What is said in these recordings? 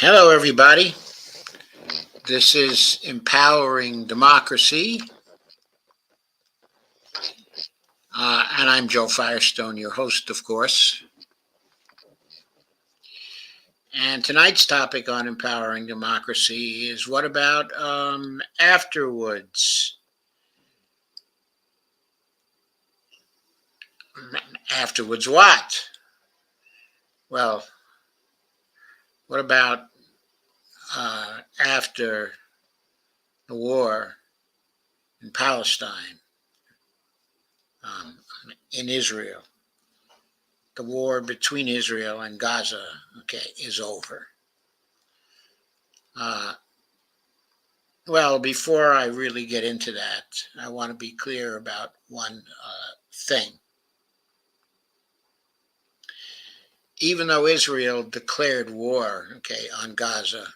Hello, everybody. This is Empowering Democracy, and I'm Joe Firestone, your host, of course. And tonight's topic on Empowering Democracy is what about afterwards? Afterwards, what? Well, what about after the war in Palestine, um, in Israel? The war between Israel and Gaza, is over. Well, before I really get into that, I want to be clear about one thing. Even though Israel declared war, on Gaza,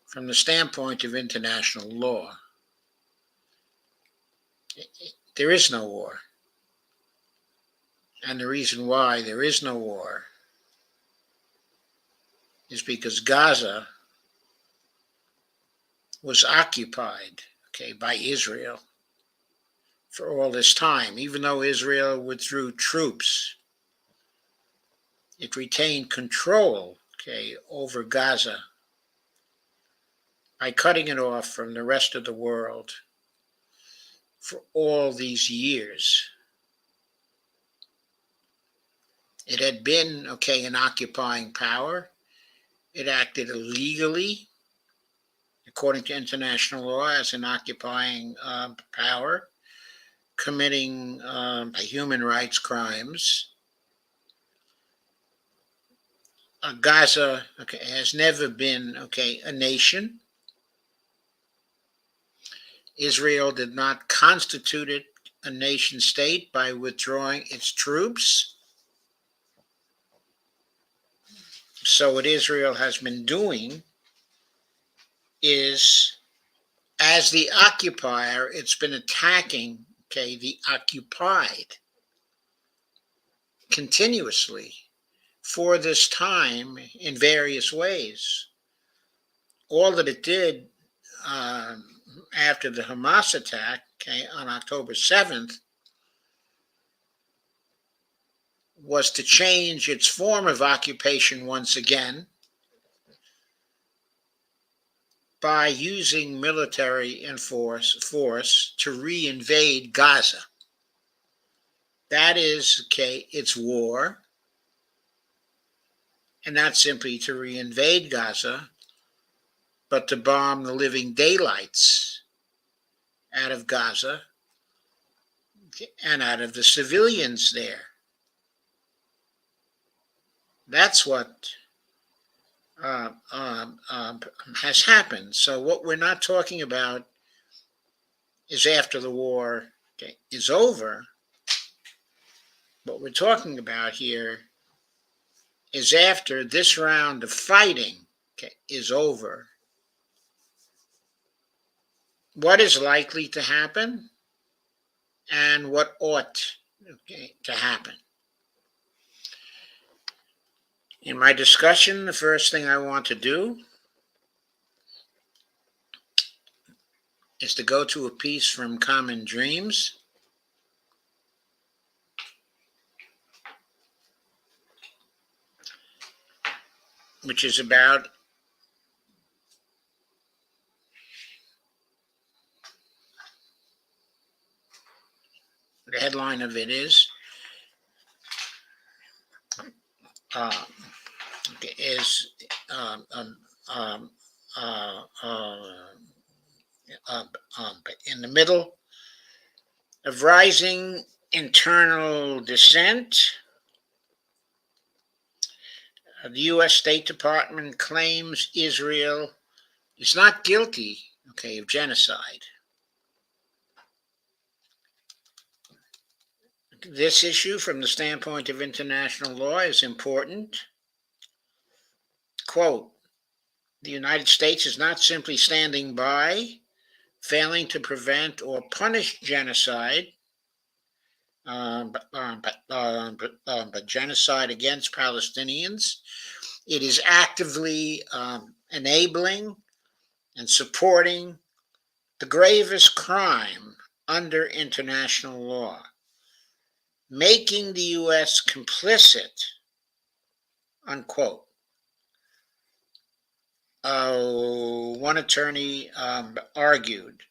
from the standpoint of international law, there is no war. And the reason why there is no war is because Gaza was occupied, by Israel for all this time. Even though Israel withdrew troops, it retained control, over Gaza by cutting it off from the rest of the world for all these years. It had been, an occupying power. It acted illegally, according to international law, as an occupying power, committing human rights crimes. Gaza, has never been, a nation. Israel did not constitute it a nation state by withdrawing its troops. So what Israel has been doing is, as the occupier, it's been attacking, the occupied continuously for this time in various ways. All that it did after the Hamas attack, on October 7th, was to change its form of occupation once again by using military and force to reinvade Gaza. That is, it's war, and not simply to reinvade Gaza, but to bomb the living daylights out of Gaza and out of the civilians there. That's what has happened. So what we're not talking about is after the war is over. What we're talking about here is after this round of fighting is over. What is likely to happen and what ought to happen. In my discussion, the first thing I want to do is to go to a piece from Common Dreams, which is about the headline of it is in the middle of rising internal dissent, the U.S. State Department claims Israel is not guilty, of genocide. This issue, from the standpoint of international law, is important. Quote, the United States is not simply standing by, failing to prevent or punish genocide, but genocide against Palestinians It is actively enabling and supporting the gravest crime under international law, making the U.S. complicit, unquote. One attorney argued.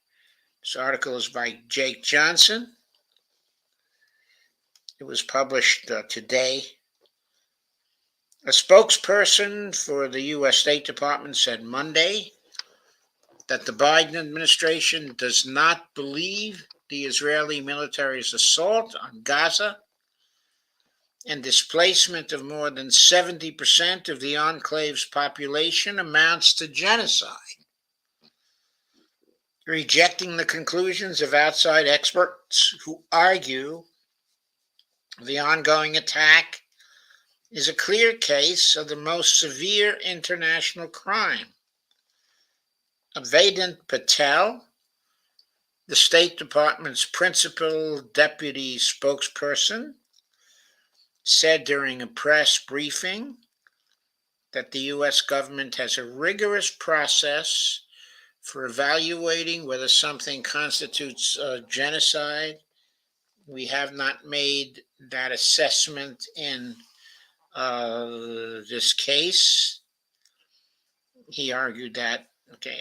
This article is by Jake Johnson. It was published today. A spokesperson for the U.S. State Department said Monday that the Biden administration does not believe the Israeli military's assault on Gaza and displacement of more than 70% of the enclave's population amounts to genocide, rejecting the conclusions of outside experts who argue the ongoing attack is a clear case of the most severe international crime. Vedant Patel, the State Department's principal deputy spokesperson, said during a press briefing that the U.S. government has a rigorous process for evaluating whether something constitutes genocide. We have not made that assessment in this case. He argued that,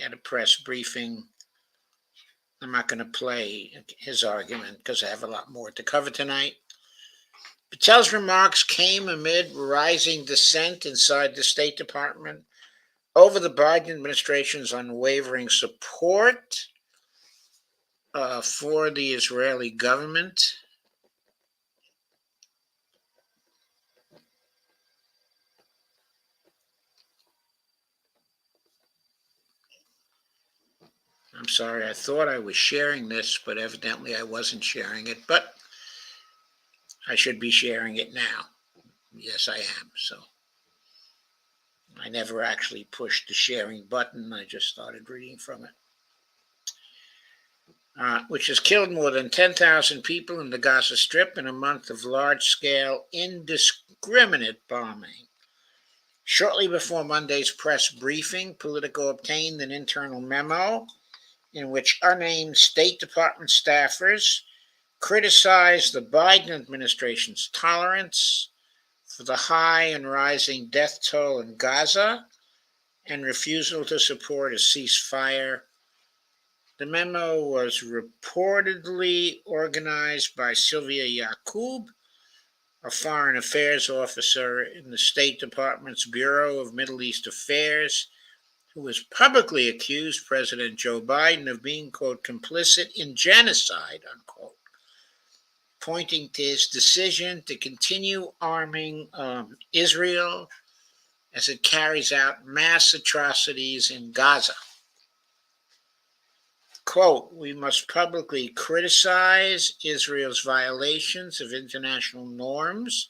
at a press briefing. I'm not going to play his argument because I have a lot more to cover tonight. Patel's remarks came amid rising dissent inside the State Department over the Biden administration's unwavering support for the Israeli government. I'm sorry, I thought I was sharing this, but evidently I wasn't sharing it, but I should be sharing it now. Yes, I am. So I never actually pushed the sharing button. I just started reading from it. Which has killed more than 10,000 people in the Gaza Strip in a month of large-scale, indiscriminate bombing. Shortly before Monday's press briefing, Politico obtained an internal memo in which unnamed State Department staffers criticized the Biden administration's tolerance for the high and rising death toll in Gaza and refusal to support a ceasefire. The memo was reportedly organized by Sylvia Yacoub, a foreign affairs officer in the State Department's Bureau of Middle East Affairs, who has publicly accused President Joe Biden of being, quote, complicit in genocide, unquote, pointing to his decision to continue arming Israel as it carries out mass atrocities in Gaza. Quote, we must publicly criticize Israel's violations of international norms,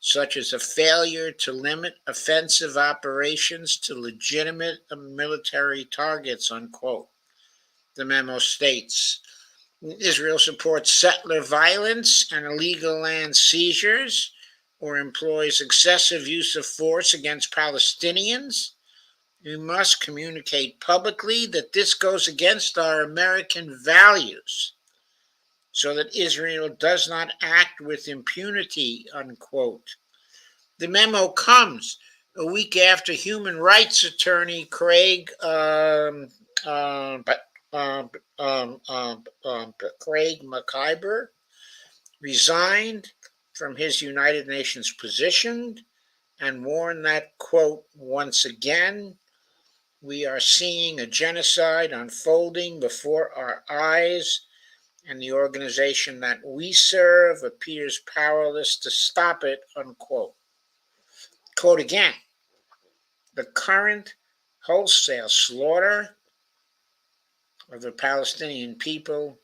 such as a failure to limit offensive operations to legitimate military targets, unquote. The memo states, Israel supports settler violence and illegal land seizures or employs excessive use of force against Palestinians. We must communicate publicly that this goes against our American values so that Israel does not act with impunity, unquote. The memo comes a week after human rights attorney Craig Mackayber resigned from his United Nations position and warned that, quote, once again, we are seeing a genocide unfolding before our eyes, and the organization that we serve appears powerless to stop it, unquote. Quote again, the current wholesale slaughter of the Palestinian people,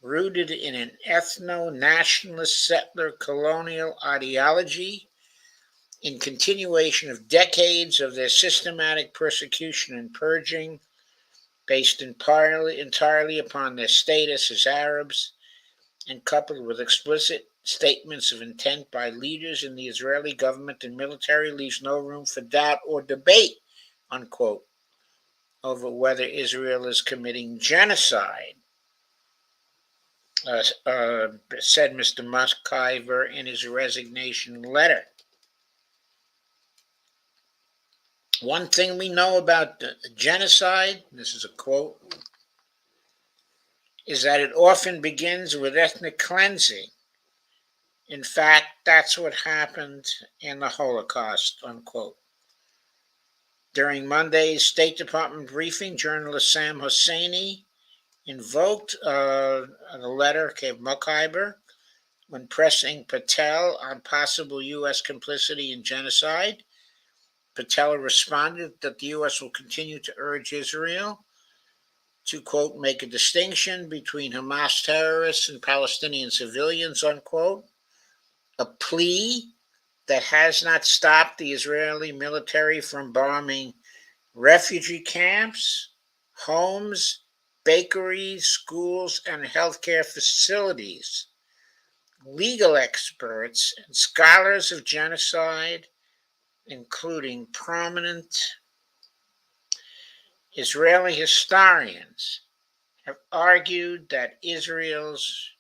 rooted in an ethno-nationalist settler colonial ideology, in continuation of decades of their systematic persecution and purging, based entirely upon their status as Arabs, and coupled with explicit statements of intent by leaders in the Israeli government and military leaves no room for doubt or debate, unquote, over whether Israel is committing genocide, said Mr. Mokhiber in his resignation letter. One thing we know about genocide, this is a quote, is that it often begins with ethnic cleansing. In fact, that's what happened in the Holocaust, unquote. During Monday's State Department briefing, journalist Sam Hosseini invoked the letter of Mokhiber when pressing Patel on possible U.S. complicity in genocide. Patel responded that the U.S. will continue to urge Israel to, quote, make a distinction between Hamas terrorists and Palestinian civilians, unquote, a plea that has not stopped the Israeli military from bombing refugee camps, homes, bakeries, schools, and healthcare facilities. Legal experts and scholars of genocide, including prominent Israeli historians, have argued that Israel's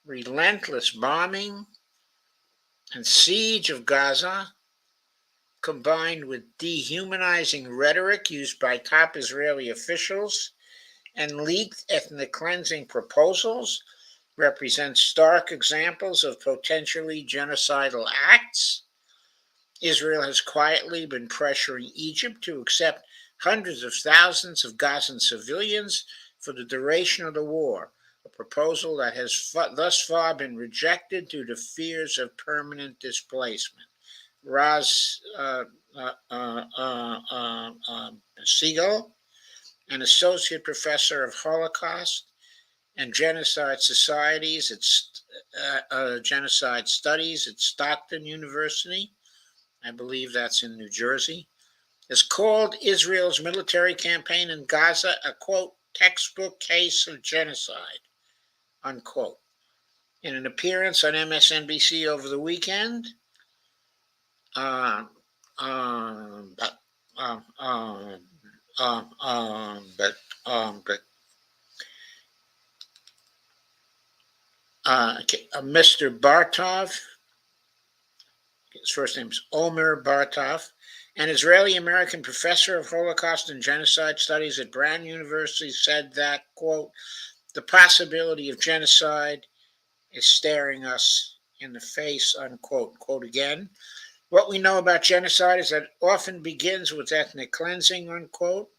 relentless bombing and siege of Gaza, combined with dehumanizing rhetoric used by top Israeli officials and leaked ethnic cleansing proposals, represent stark examples of potentially genocidal acts. Israel has quietly been pressuring Egypt to accept hundreds of thousands of Gazan civilians for the duration of the war, a proposal that has thus far been rejected due to fears of permanent displacement. Raz Siegel, an associate professor of Holocaust and genocide genocide studies at Stockton University, I believe that's in New Jersey, has called Israel's military campaign in Gaza a, quote, textbook case of genocide, unquote. In an appearance on MSNBC over the weekend, but Mr. Bartov, his first name is Omer Bartov, an Israeli-American professor of Holocaust and genocide studies at Brown University, said that, quote, the possibility of genocide is staring us in the face, unquote. Quote again, what we know about genocide is that it often begins with ethnic cleansing, unquote,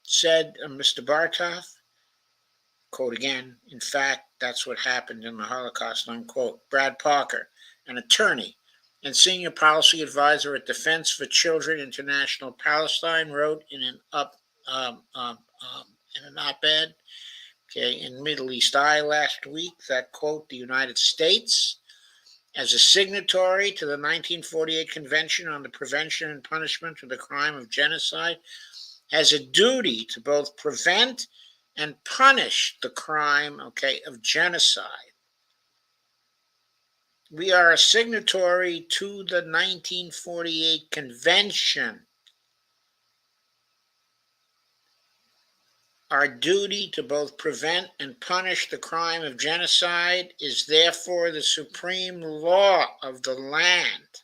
said Mr. Bartov. Quote again, in fact, that's what happened in the Holocaust, unquote. Brad Parker, an attorney and senior policy advisor at Defense for Children International Palestine, wrote in an op-ed, in Middle East Eye last week that, quote, the United States, as a signatory to the 1948 Convention on the Prevention and Punishment of the Crime of Genocide, has a duty to both prevent and punish the crime, of genocide. We are a signatory to the 1948 Convention. Our duty to both prevent and punish the crime of genocide is therefore the supreme law of the land.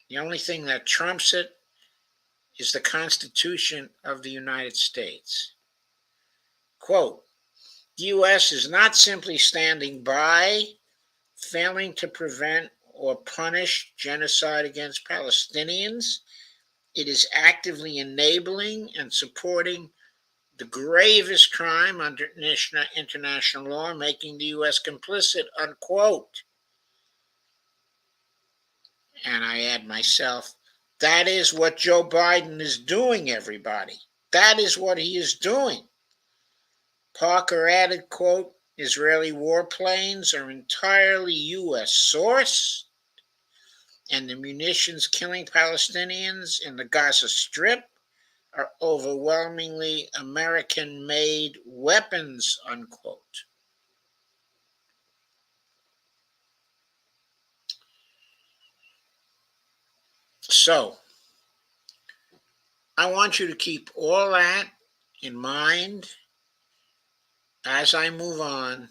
The only thing that trumps it is the Constitution of the United States. Quote, the U.S. is not simply standing by, failing to prevent or punish genocide against Palestinians. It is actively enabling and supporting the gravest crime under international law, making the U.S. complicit, unquote. And I add myself, that is what Joe Biden is doing, everybody. That is what he is doing. Parker added, quote, Israeli warplanes are entirely U.S. sourced, and the munitions killing Palestinians in the Gaza Strip are overwhelmingly American-made weapons, unquote. So I want you to keep all that in mind as I move on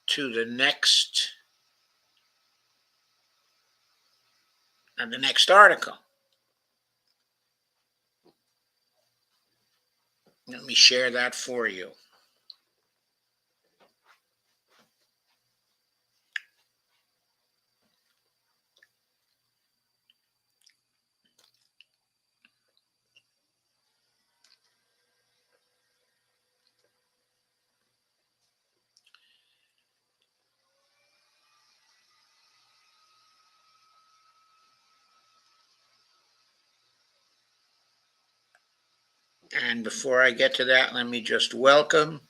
to the next article. Let me share that for you. And before I get to that, let me just welcome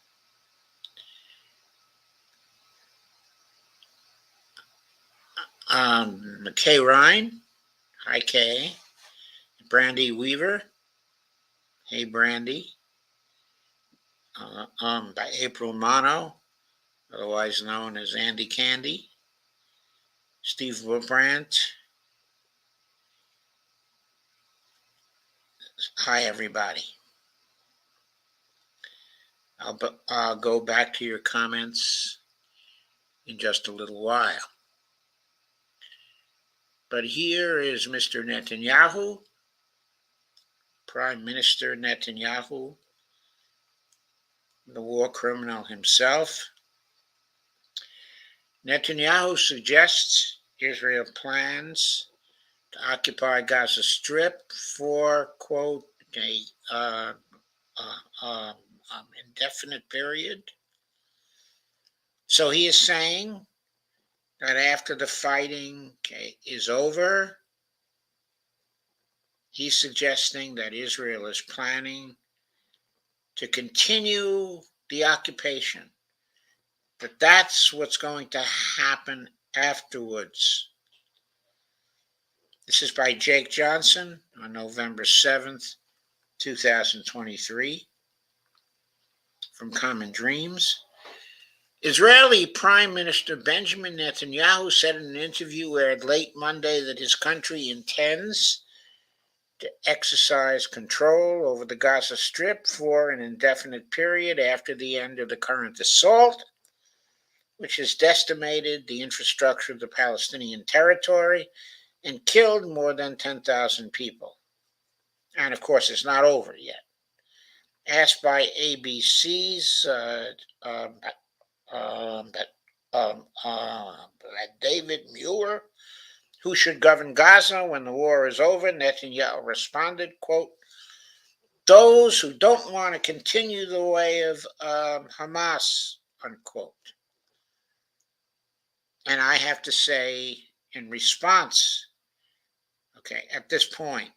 Kay Ryan. Hi, Kay. Brandy Weaver. Hey, Brandy. By April Mono, otherwise known as Andy Candy. Steve Brandt. Hi, everybody. I'll go back to your comments in just a little while. But here is Mr. Netanyahu, Prime Minister Netanyahu, the war criminal himself. Netanyahu suggests Israel plans to occupy Gaza Strip for, quote, a indefinite period. So he is saying that after the fighting is over, he's suggesting that Israel is planning to continue the occupation, that that's what's going to happen afterwards. This is by Jake Johnson on November 7th, 2023, from Common Dreams. Israeli Prime Minister Benjamin Netanyahu said in an interview aired late Monday that his country intends to exercise control over the Gaza Strip for an indefinite period after the end of the current assault, which has decimated the infrastructure of the Palestinian territory and killed more than 10,000 people. And of course, it's not over yet. Asked by ABC's David Muir, who should govern Gaza when the war is over, Netanyahu responded, quote, those who don't want to continue the way of Hamas, unquote. And I have to say, in response, at this point,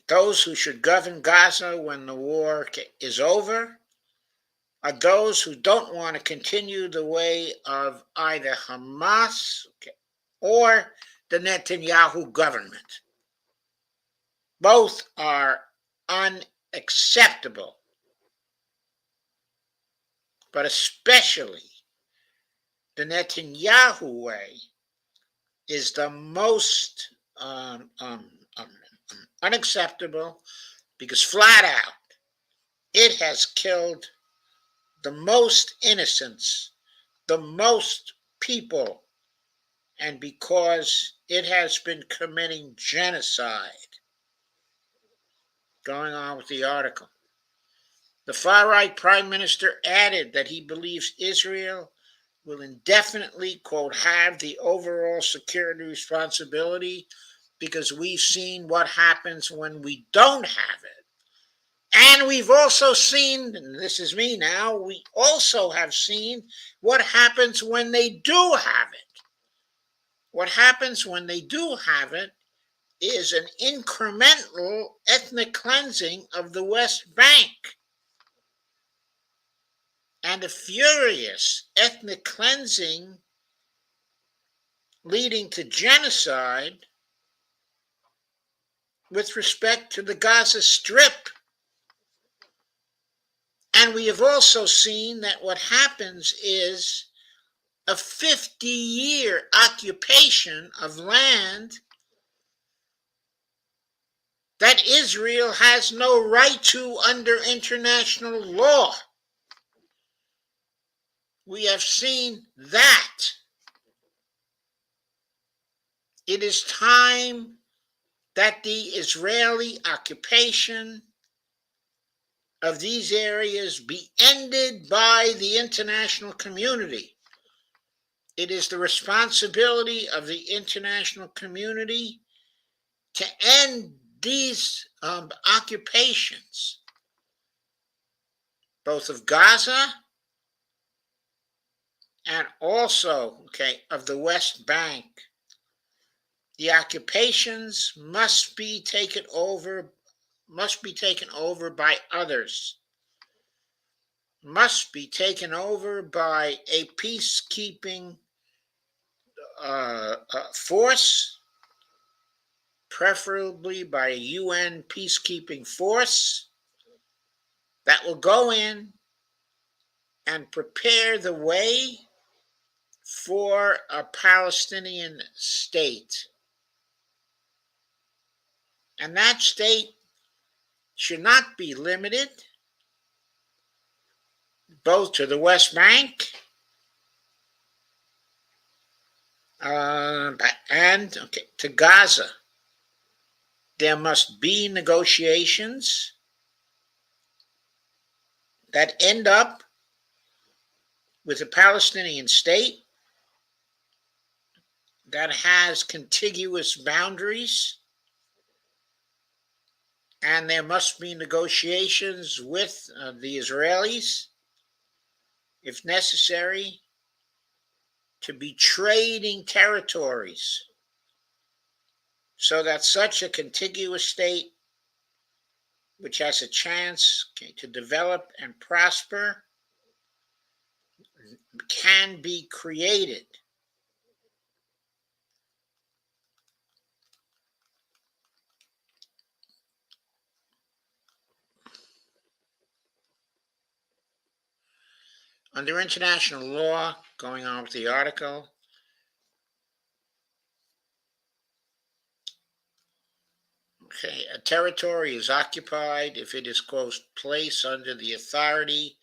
those who should govern Gaza when the war is over are those who don't want to continue the way of either Hamas or the Netanyahu government. Both are unacceptable, but especially the Netanyahu way is the most unacceptable, because flat out it has killed the most innocents, the most people, and because it has been committing genocide. Going on with the article. The far-right prime minister added that he believes Israel will indefinitely, quote, have the overall security responsibility because we've seen what happens when we don't have it. And we've also seen, and this is me now, we also have seen what happens when they do have it. What happens when they do have it is an incremental ethnic cleansing of the West Bank and a furious ethnic cleansing leading to genocide with respect to the Gaza Strip. And we have also seen that what happens is a 50-year occupation of land that Israel has no right to under international law. We have seen that. It is time that the Israeli occupation of these areas be ended by the international community. It is the responsibility of the international community to end these occupations, both of Gaza and also, of the West Bank. The occupations must be taken over by others, must be taken over by a peacekeeping force, preferably by a UN peacekeeping force that will go in and prepare the way for a Palestinian state. And that state should not be limited both to the West Bank and to Gaza. There must be negotiations that end up with a Palestinian state that has contiguous boundaries, and there must be negotiations with the Israelis, if necessary, to be trading territories so that such a contiguous state, which has a chance to develop and prosper, can be created. Under international law, going on with the article, a territory is occupied if it is, quote, placed under the authority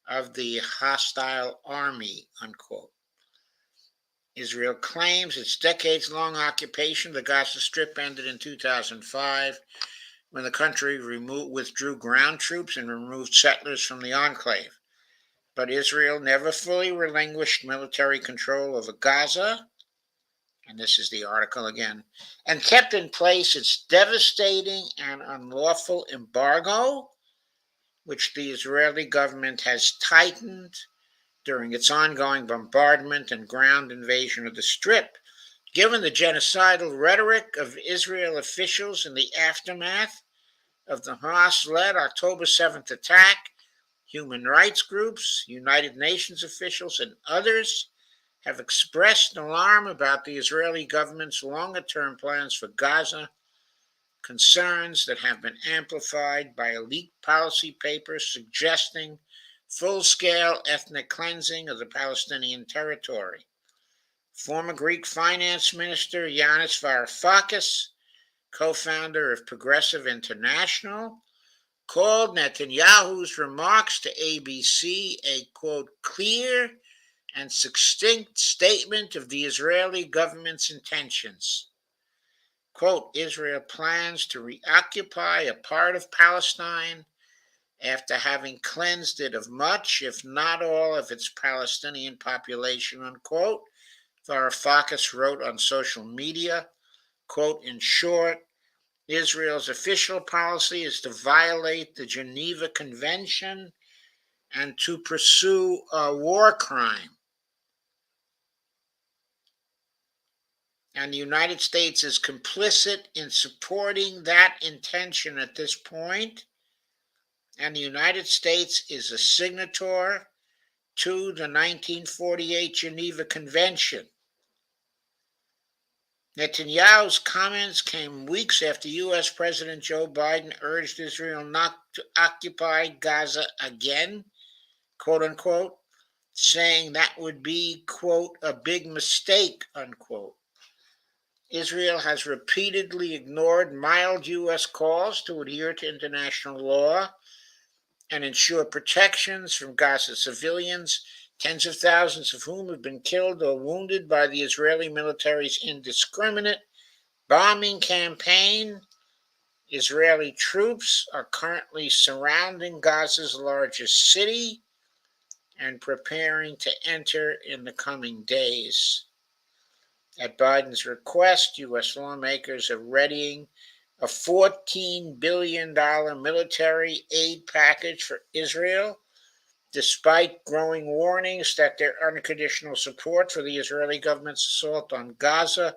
of the hostile army, unquote. Israel claims its decades-long occupation of the Gaza Strip ended in 2005 when the country withdrew ground troops and removed settlers from the enclave. But Israel never fully relinquished military control over Gaza, and this is the article again, and kept in place its devastating and unlawful embargo, which the Israeli government has tightened during its ongoing bombardment and ground invasion of the Strip. Given the genocidal rhetoric of Israel officials in the aftermath of the Hamas-led October 7th attack, human rights groups, United Nations officials, and others have expressed alarm about the Israeli government's longer-term plans for Gaza, concerns that have been amplified by a leaked policy paper suggesting full-scale ethnic cleansing of the Palestinian territory. Former Greek finance minister Yanis Varoufakis, co-founder of Progressive International, called Netanyahu's remarks to ABC a, quote, clear and succinct statement of the Israeli government's intentions. Quote, Israel plans to reoccupy a part of Palestine after having cleansed it of much, if not all, of its Palestinian population, unquote. Varoufakis wrote on social media, quote, in short, Israel's official policy is to violate the Geneva Convention and to pursue a war crime. And the United States is complicit in supporting that intention at this point. And the United States is a signatory to the 1948 Geneva Convention. Netanyahu's comments came weeks after U.S. President Joe Biden urged Israel not to occupy Gaza again, quote unquote, saying that would be, quote, a big mistake, unquote. Israel has repeatedly ignored mild U.S. calls to adhere to international law and ensure protections from Gaza civilians, tens of thousands of whom have been killed or wounded by the Israeli military's indiscriminate bombing campaign. Israeli troops are currently surrounding Gaza's largest city and preparing to enter in the coming days. At Biden's request, U.S. lawmakers are readying a $14 billion military aid package for Israel, despite growing warnings that their unconditional support for the Israeli government's assault on Gaza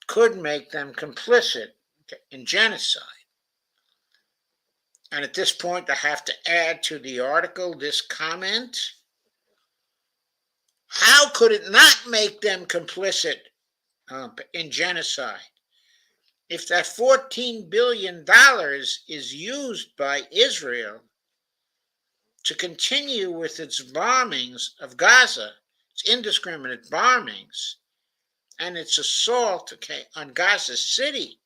could make them complicit in genocide. And at this point, I have to add to the article this comment. How could it not make them complicit in genocide? If that $14 billion is used by Israel to continue with its bombings of Gaza, its indiscriminate bombings, and its assault on Gaza City,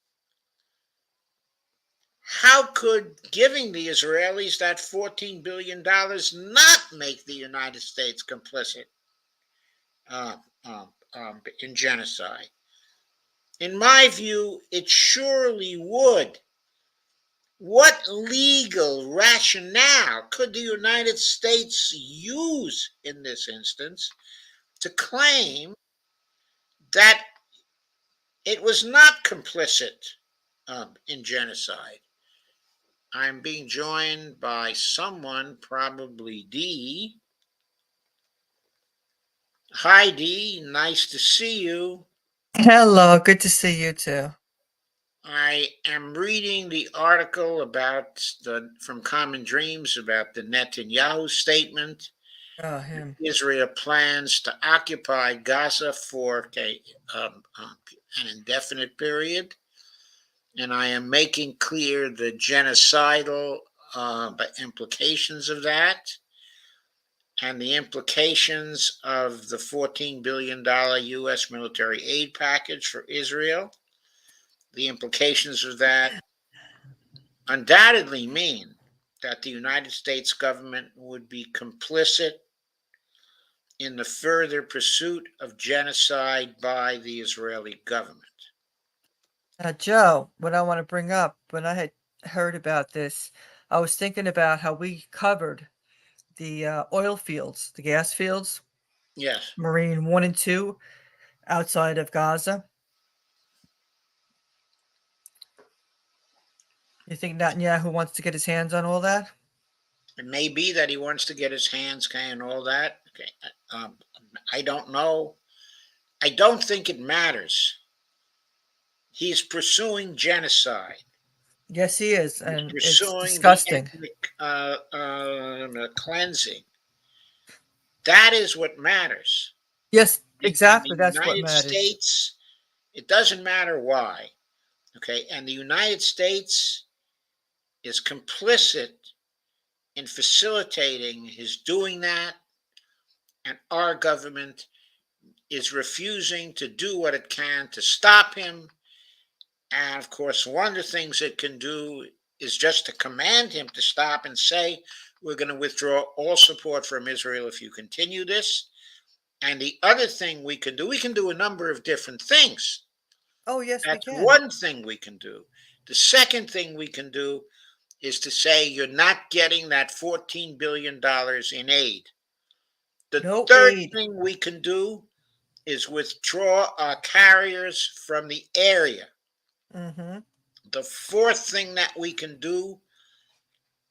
how could giving the Israelis that $14 billion not make the United States complicit in genocide? In my view, it surely would. What legal rationale could the United States use in this instance to claim that it was not complicit in genocide? I'm being joined by someone, probably Dee. Hi, Dee. Nice to see you. Hello, good to see you too. I am reading the article from Common Dreams about the Netanyahu statement. Oh, him. Israel plans to occupy Gaza for an indefinite period, and I am making clear the genocidal implications of that, and the implications of the $14 billion U.S. military aid package for Israel. The implications of that undoubtedly mean that the United States government would be complicit in the further pursuit of genocide by the Israeli government. Joe, what I want to bring up, when I had heard about this, I was thinking about how we covered the oil fields, the gas fields, Yes. Marine 1 and 2, outside of Gaza. You think Netanyahu wants to get his hands on all that? It may be that he wants to get his hands on all that. Okay. I don't know. I don't think it matters. He's pursuing genocide. Yes, he is, He's and it's pursuing the disgusting. ethnic cleansing. That is what matters. Yes, In exactly. the That's what United matters. States, it doesn't matter why. Okay. And the United States is complicit in facilitating his doing that, and our government is refusing to do what it can to stop him. And of course, one of the things it can do is just to command him to stop and say, we're going to withdraw all support from Israel if you continue this. And the other thing we can do a number of different things. Oh, yes, we That's can. one thing we can do. The second thing we can do is to say you're not getting that $14 billion in aid. The No third aid. thing we can do is withdraw our carriers from the area. Mm-hmm. The fourth thing that we can do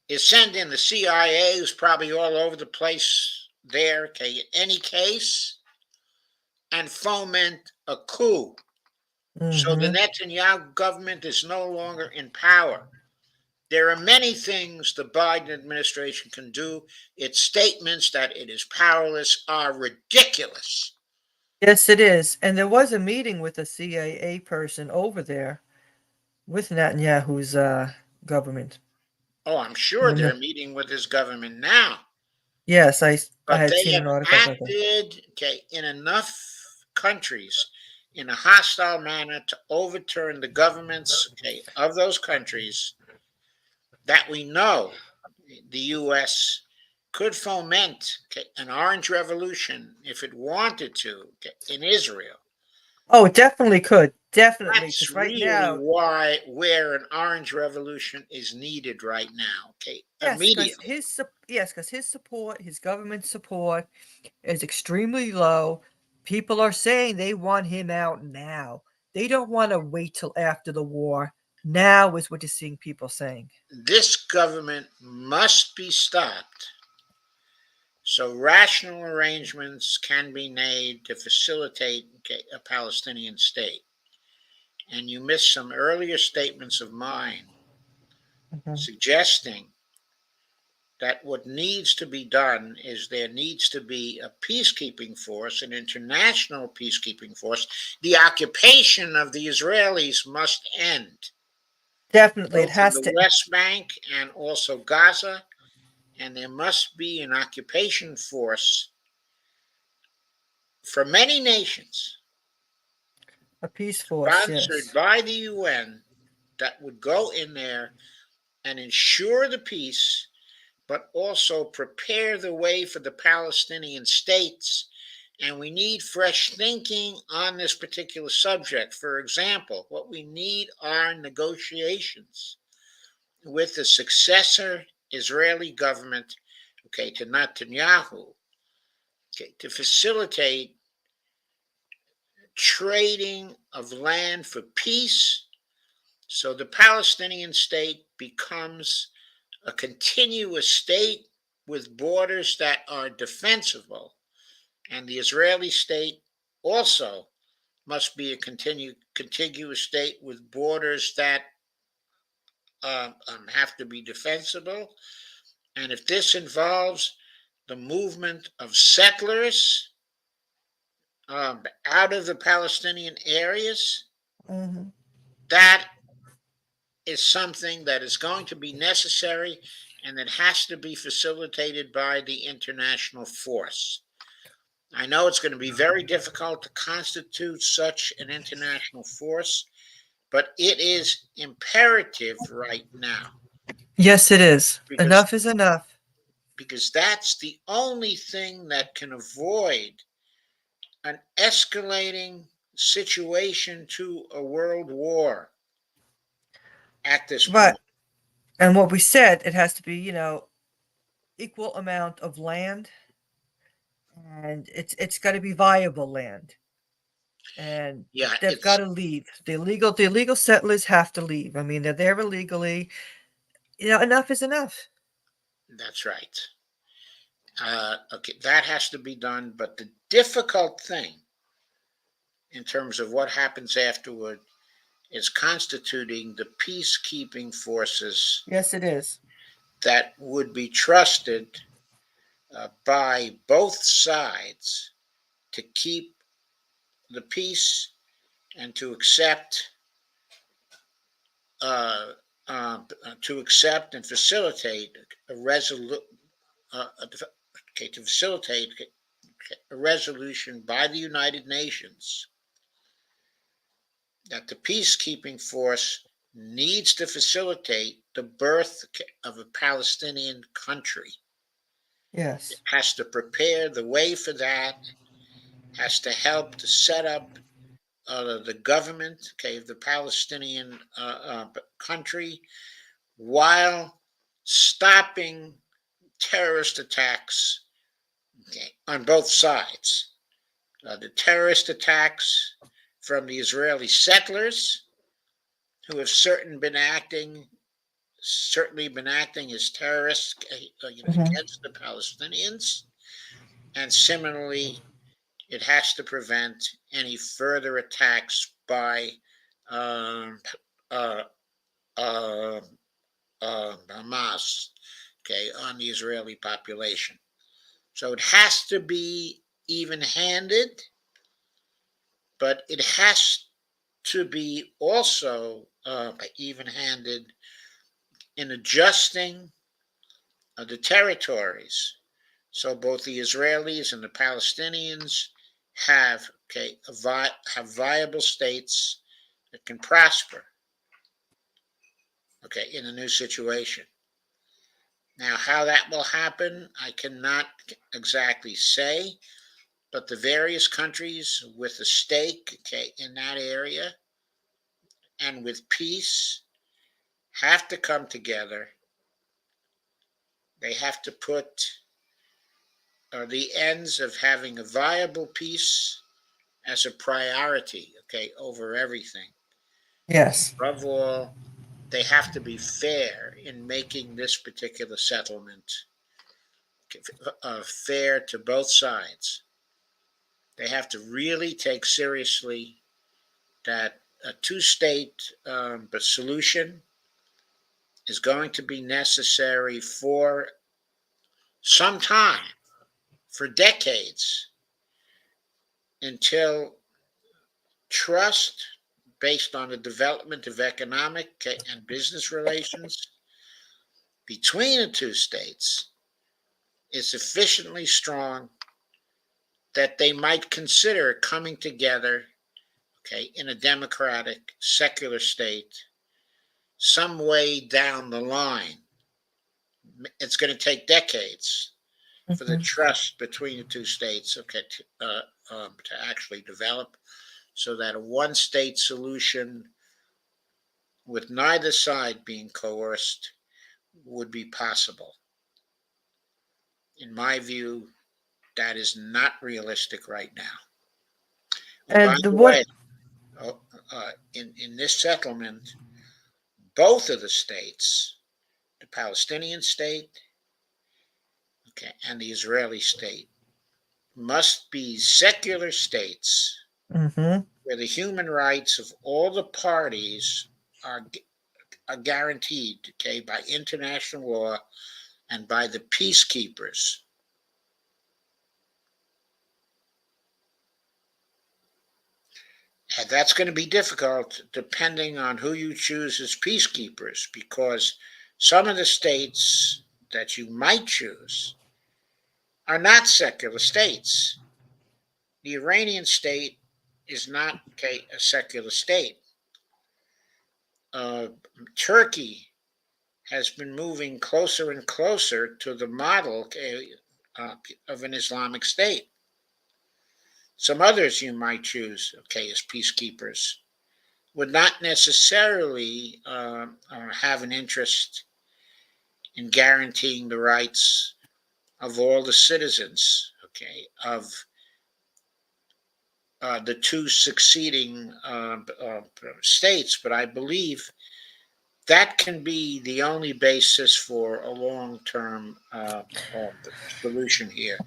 is send in the CIA, who's probably all over the place there, okay, in any case, and foment a coup. So the Mm-hmm. Netanyahu government is no longer in power. There are many things the Biden administration can do. Its statements that it is powerless are ridiculous. Yes, it is. And there was a meeting with a CIA person over there with Netanyahu's government. Oh, I'm sure When they're the, meeting with his government now. Yes, I But had they seen have an article about that. acted, okay, in enough countries in a hostile manner to overturn the governments, okay, of those countries that we know the U.S. could foment, okay, an orange revolution if it wanted to, okay, in Israel. Oh, it definitely could. Definitely, That's because right really now, why where an orange revolution is needed right now, okay, yes, because immediately. his support, his government support is extremely low. People are saying they want him out now. They don't want to wait till after the war. Now is what you're seeing people saying. This government must be stopped so rational arrangements can be made to facilitate, okay, a Palestinian state. And you missed some earlier statements of mine Mhm. suggesting that what needs to be done is there needs to be a peacekeeping force, an international peacekeeping force. The occupation of the Israelis must end, Definitely, it both in has the to. West Bank and also Gaza. And there must be an occupation force for many nations, A peace force, sponsored yes. by the UN, that would go in there and ensure the peace, but also prepare the way for the Palestinian states. And we need fresh thinking on this particular subject. For example, what we need are negotiations with the successor Israeli government, okay, to Netanyahu, okay, to facilitate trading of land for peace so the Palestinian state becomes a continuous state with borders that are defensible, and the Israeli state also must be a contiguous state with borders that have to be defensible. And if this involves the movement of settlers out of the Palestinian areas, Mhm. that is something that is going to be necessary and that has to be facilitated by the international force. I know it's going to be very difficult to constitute such an international force, but it is imperative right now Yes, it is. because Enough is enough. that's the only thing that can avoid an escalating situation to a world war at this Right. point. And what we said, it has to be, equal amount of land, and it's got to be viable land, and Yeah, they've got it's to leave. The illegal settlers have to leave. I mean, they're there illegally. Enough is enough. that's right. Okay, that has to be done. But the difficult thing in terms of what happens afterward is constituting the peacekeeping forces Yes, it is. that would be trusted by both sides to keep the peace and uh, to accept and facilitate a okay, to facilitate a resolution by the United Nations that the peacekeeping force needs to facilitate the birth of a Palestinian country. It Yes. has to prepare the way for that, has to help to set up the government, okay, of the Palestinian country, while stopping terrorist attacks, okay, on both sides. The terrorist attacks from the Israeli settlers, who have certainly been acting as terrorists, Hmm. against the Palestinians, and similarly, it has to prevent any further attacks by um, uh, uh, Hamas, okay, on the Israeli population. So it has to be even-handed, but it has to be also even-handed in adjusting the territories So both the Israelis and the Palestinians have have viable states that can prosper in a new situation. Now, how that will happen, I cannot exactly say, but the various countries with a stake in that area and with peace have to come together. They have to put the ends of having a viable peace as a priority, over everything. Yes. Above all, they have to be fair in making this particular settlement fair to both sides. They have to really take seriously that a two-state solution is going to be necessary for some time, for decades, until trust based on the development of economic and business relations between the two states is sufficiently strong that they might consider coming together, in a democratic, secular state some way down the line. It's going to take decades for the Mhm. trust between the two states, to actually develop, so that a one-state solution with neither side being coerced would be possible. In my view, that is not realistic right now. Oh, by And the the what? way, in this settlement, both of the states, the Palestinian state, and the Israeli state, must be secular states Hmm. where the human rights of all the parties are, are guaranteed, by international law and by the peacekeepers. And that's going to be difficult depending on who you choose as peacekeepers, because some of the states that you might choose are not secular states. The Iranian state is not, a secular state. Uh, Turkey has been moving closer and closer to the model, of an Islamic state. Some others you might choose, as peacekeepers would not necessarily have an interest in guaranteeing the rights of all the citizens, of the two succeeding states. But I believe that can be the only basis for a long-term solution here.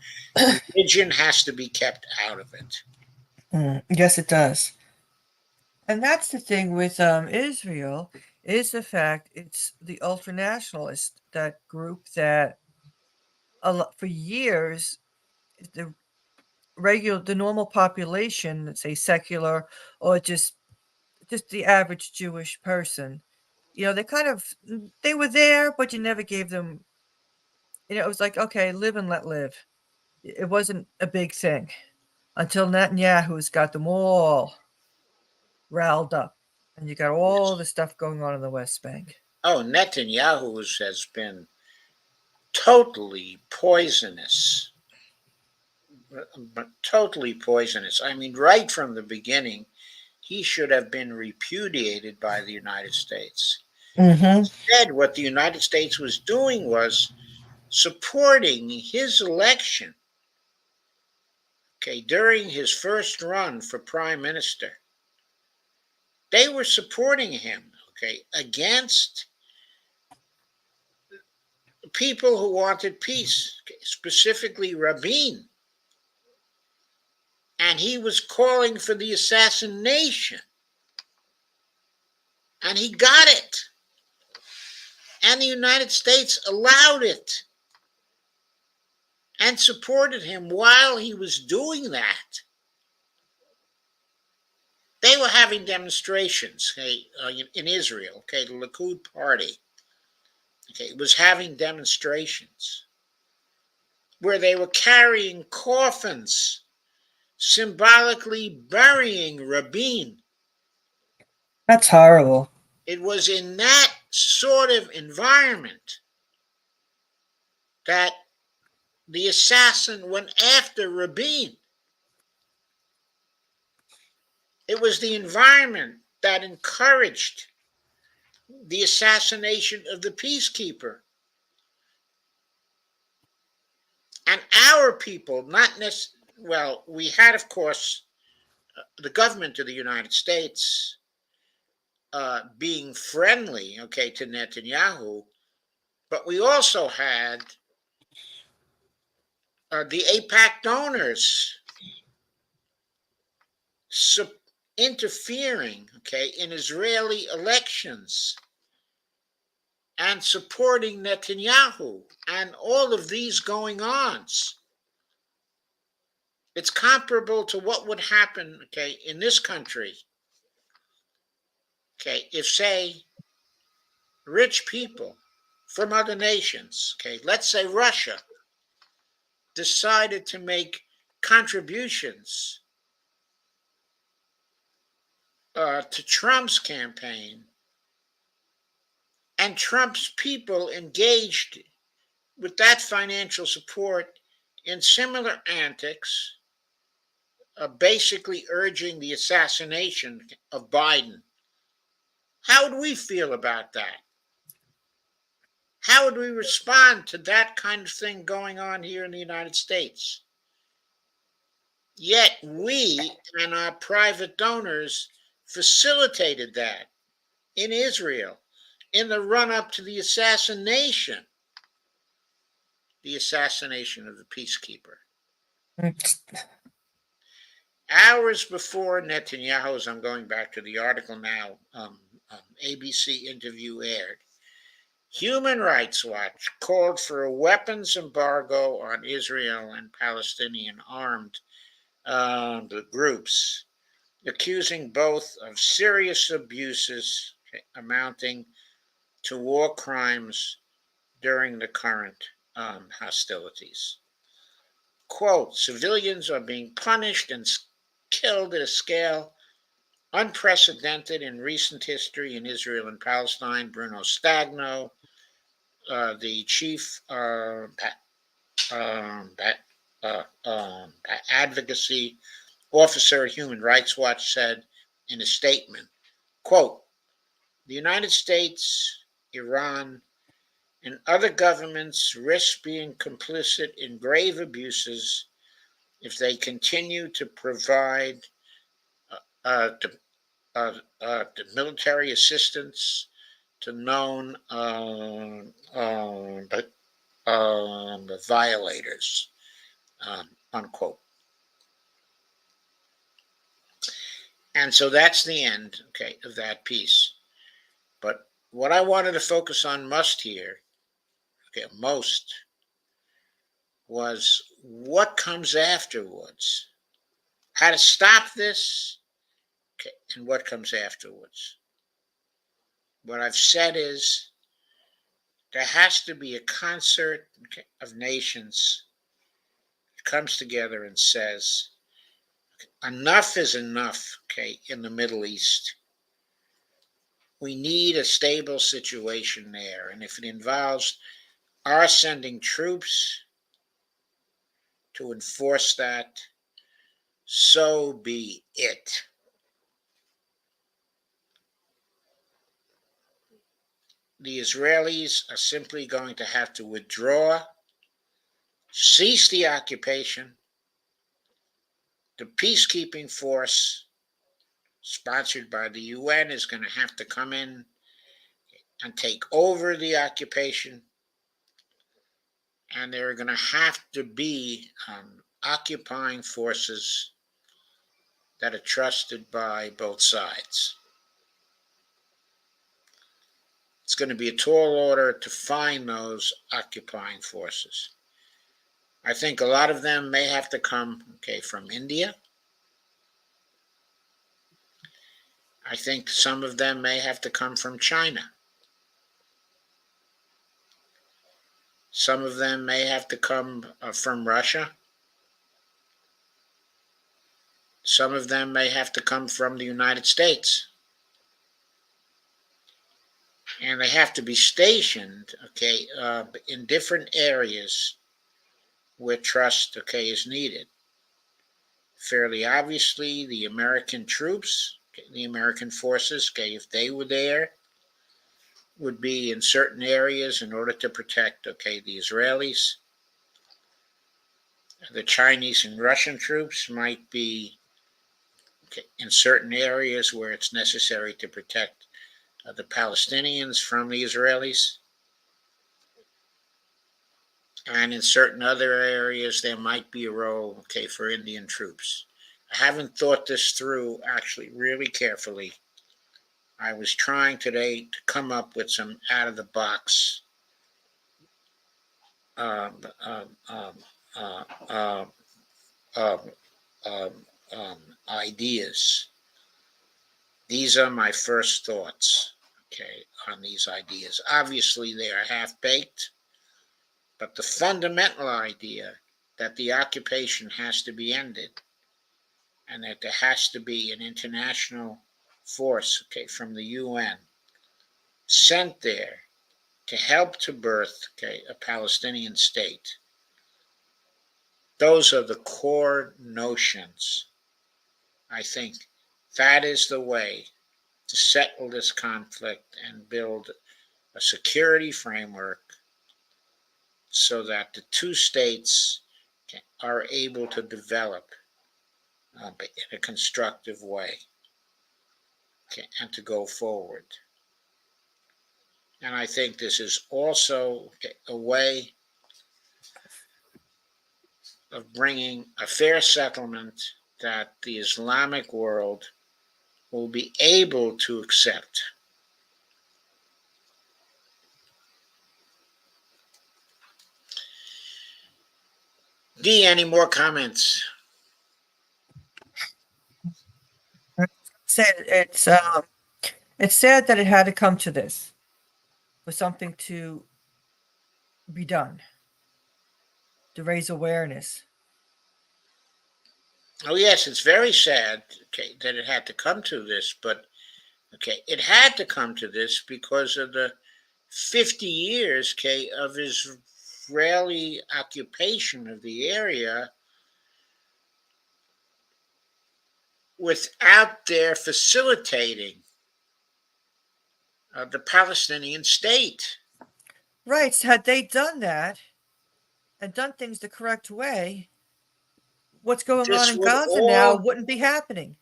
Religion has to be kept out of it. Yes, it does. And that's the thing with Israel is the fact it's the ultranationalist, that group that for years the normal population, let's say secular or just the average Jewish person, they kind of they were there, but you never gave them, it was like, okay, live and let live. It wasn't a big thing until Netanyahu's got them all riled up, and you got all Yes. the stuff going on in the West Bank. Oh, Netanyahu has been totally poisonous, but totally poisonous. I mean, right from the beginning, he should have been repudiated by the United States. Mhm. Instead, what the United States was doing was supporting his election, during his first run for prime minister. They were supporting him, against people who wanted peace, specifically Rabin. And he was calling for the assassination. And he got it. And the United States allowed it and supported him while he was doing that. They were having demonstrations, in Israel. The Likud party, was having demonstrations where they were carrying coffins, symbolically burying Rabin. That's horrible. It was in that sort of environment that the assassin went after Rabin. It was the environment that encouraged the assassination of the peacekeeper. And our people, not necessarily, well, we had, of course, the government of the United States being friendly, okay, to Netanyahu, but we also had the APAC donors interfering, okay, in Israeli elections and supporting Netanyahu, and all of these going ons. It's comparable to what would happen, okay, in this country, okay, if, say, rich people from other nations, okay, let's say Russia, decided to make contributions to Trump's campaign, and Trump's people engaged with that financial support in similar antics, basically urging the assassination of Biden. How would we feel about that? How would we respond to that kind of thing going on here in the United States? Yet we and our private donors facilitated that in Israel in the run up to the assassination of the peacekeeper. Hours before Netanyahu's, I'm going back to the article now, ABC interview aired, Human Rights Watch called for a weapons embargo on Israel and Palestinian armed groups, accusing both of serious abuses amounting to war crimes during the current hostilities. Quote, civilians are being punished and killed at a scale unprecedented in recent history in Israel and Palestine. Bruno Stagno, the chief advocacy officer at Human Rights Watch, said in a statement, quote, the United States, Iran, and other governments risk being complicit in grave abuses if they continue to provide the military assistance to known violators, unquote. And so that's the end, okay, of that piece. But what I wanted to focus on most, was what comes afterwards. How to stop this, okay, and what comes afterwards. What I've said is there has to be a concert of nations that comes together and says, enough is enough, okay, in the Middle East. We need a stable situation there. And if it involves our sending troops to enforce that, so be it. The Israelis are simply going to have to withdraw, cease the occupation. The peacekeeping force sponsored by the UN is going to have to come in and take over the occupation. And there are going to have to be occupying forces that are trusted by both sides. It's going to be a tall order to find those occupying forces. I think a lot of them may have to come, okay, from India. I think some of them may have to come from China. Some of them may have to come from Russia. Some of them may have to come from the United States. And they have to be stationed, okay, in different areas where trust, okay, is needed. Fairly obviously, the American troops, okay, the American forces, okay, if they were there, would be in certain areas in order to protect, okay, the Israelis. The Chinese and Russian troops might be, okay, in certain areas where it's necessary to protect the Palestinians from the Israelis. And in certain other areas, there might be a role, okay, for Indian troops. I haven't thought this through actually really carefully. I was trying today to come up with some out of the box um, um, um, uh, um, um, um, ideas. These are my first thoughts, okay, on these ideas. Obviously, they are half baked, but the fundamental idea that the occupation has to be ended and that there has to be an international force, okay, from the UN sent there to help to birth, okay, a Palestinian state. Those are the core notions. I think that is the way to settle this conflict and build a security framework so that the two states are able to develop in a constructive way, okay, and to go forward. And I think this is also a way of bringing a fair settlement that the Islamic world will be able to accept. D, any more comments? Said it's sad that it had to come to this for something to be done to raise awareness. Oh, yes, it's very sad, okay, that it had to come to this, but okay, it had to come to this because of the 50 years, okay, of Israeli occupation of the area without their facilitating the Palestinian state. Right. So had they done that and done things the correct way, what's going on This in would Gaza now all wouldn't be happening.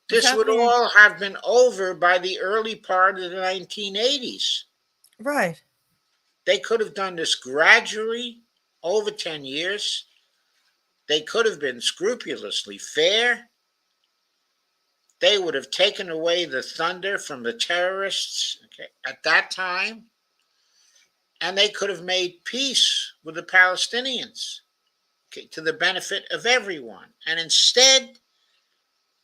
What's this would happening? all have been over by the early part of the 1980s. Right. They could have done this gradually over 10 years. They could have been scrupulously fair. They would have taken away the thunder from the terrorists, okay, at that time, and they could have made peace with the Palestinians, okay, to the benefit of everyone. And instead,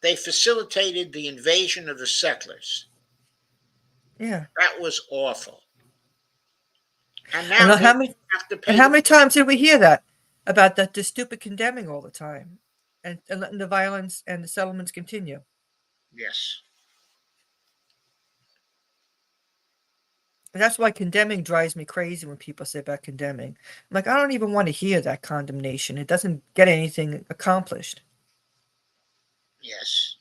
they facilitated the invasion of the settlers. Yeah. That was awful. And And now they have to pay how the many times did we hear that about that the stupid condemning all the time, and letting the violence and the settlements continue? yes. And that's why condemning drives me crazy when people say about condemning. I'm like, I don't even want to hear that condemnation. It doesn't get anything accomplished. Yes.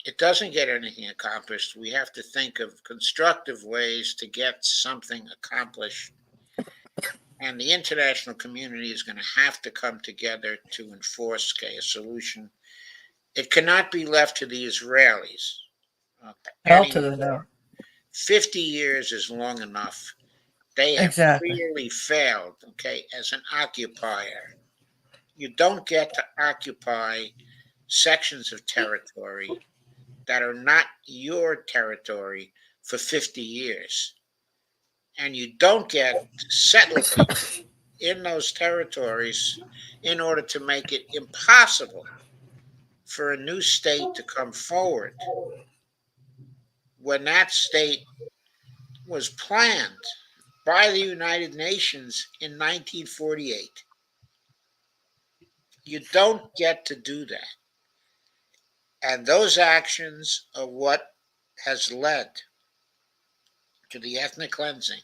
It doesn't get anything accomplished. We have to think of constructive ways to get something accomplished. And the international community is going to have to come together to enforce, okay, a solution. It cannot be left to the Israelis Hell to the anymore. no. 50 years is long enough. They have Exactly. clearly failed, okay, as an occupier. You don't get to occupy sections of territory that are not your territory for 50 years. And you don't get to settle people in those territories in order to make it impossible for a new state to come forward when that state was planned. by the United Nations in 1948. You don't get to do that. And those actions are what has led to the ethnic cleansing,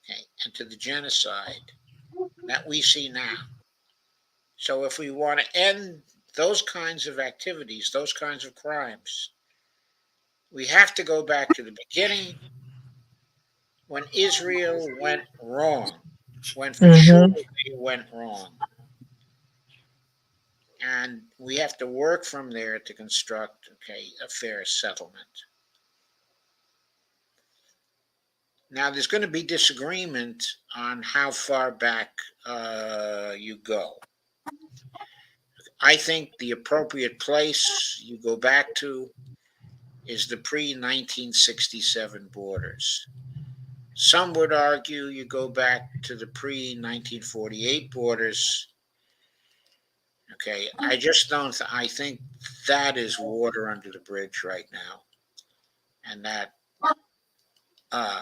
okay, and to the genocide that we see now. So if we want to end those kinds of activities, those kinds of crimes, we have to go back to the beginning when Israel went wrong, when for sure Mm-hmm. they went wrong. And we have to work from there to construct, okay, a fair settlement. Now, there's going to be disagreement on how far back you go. I think the appropriate place you go back to is the pre 1967 borders. Some would argue you go back to the pre 1948 borders. Okay, I just don't. I think that is water under the bridge right now, and that uh,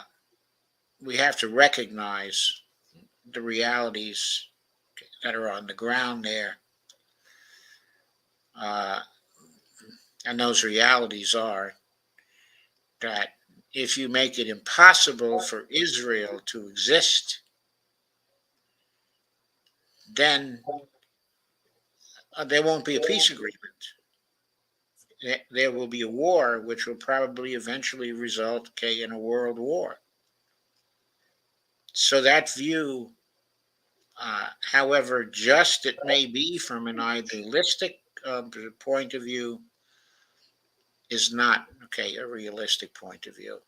we have to recognize the realities that are on the ground there. Uh, and those realities are that if you make it impossible for Israel to exist, then there won't be a peace agreement. There will be a war, which will probably eventually result, okay, in a world war. So that view, however just it may be from an idealistic point of view, is not, okay, a realistic point of view.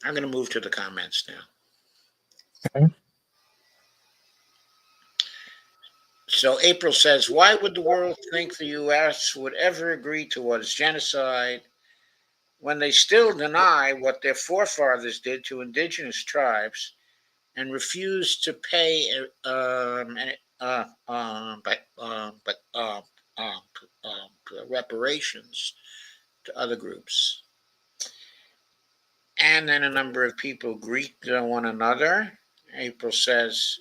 I'm going to move to the comments now. Okay. So April says, why would the world think the U.S. would ever agree towards genocide when they still deny what their forefathers did to indigenous tribes and refuse to pay um, reparations to other groups? And then a number of people greet one another. April says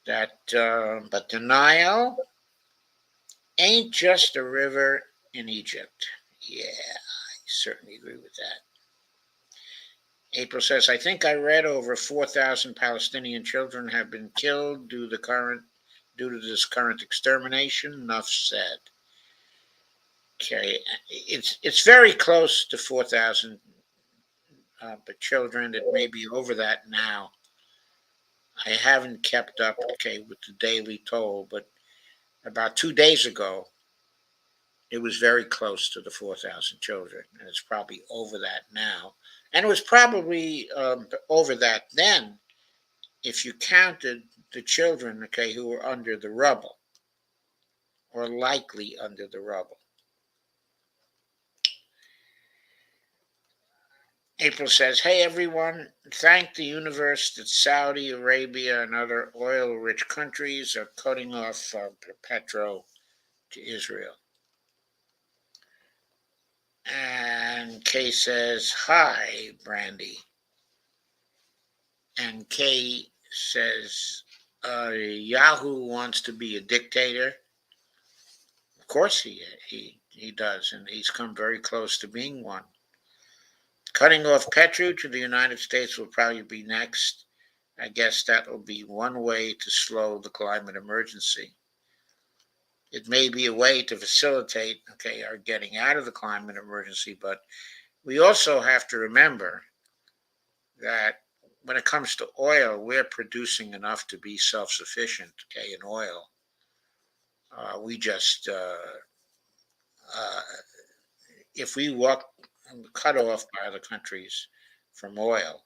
that, but denial ain't just a river in Egypt. Yeah, I certainly agree with that. April says, I think I read over 4,000 Palestinian children have been killed due to this current extermination. Enough said. Okay, it's very close to 4,000 but children. It may be over that now. I haven't kept up, okay, with the daily toll, but about 2 days ago, it was very close to the 4,000 children, and it's probably over that now. And it was probably over that then if you counted the children, okay, who were under the rubble or likely under the rubble. April says, hey everyone, thank the universe that Saudi Arabia and other oil rich countries are cutting off petro to Israel. And Kay says, hi, Brandy. And Kay says, Yahoo wants to be a dictator. Of course he does, and he's come very close to being one. Cutting off petro to the United States will probably be next. I guess that will be one way to slow the climate emergency. It may be a way to facilitate, okay, our getting out of the climate emergency, but we also have to remember that when it comes to oil, we're producing enough to be self-sufficient, okay, in oil. We just, uh, if we walk cut off by other countries from oil,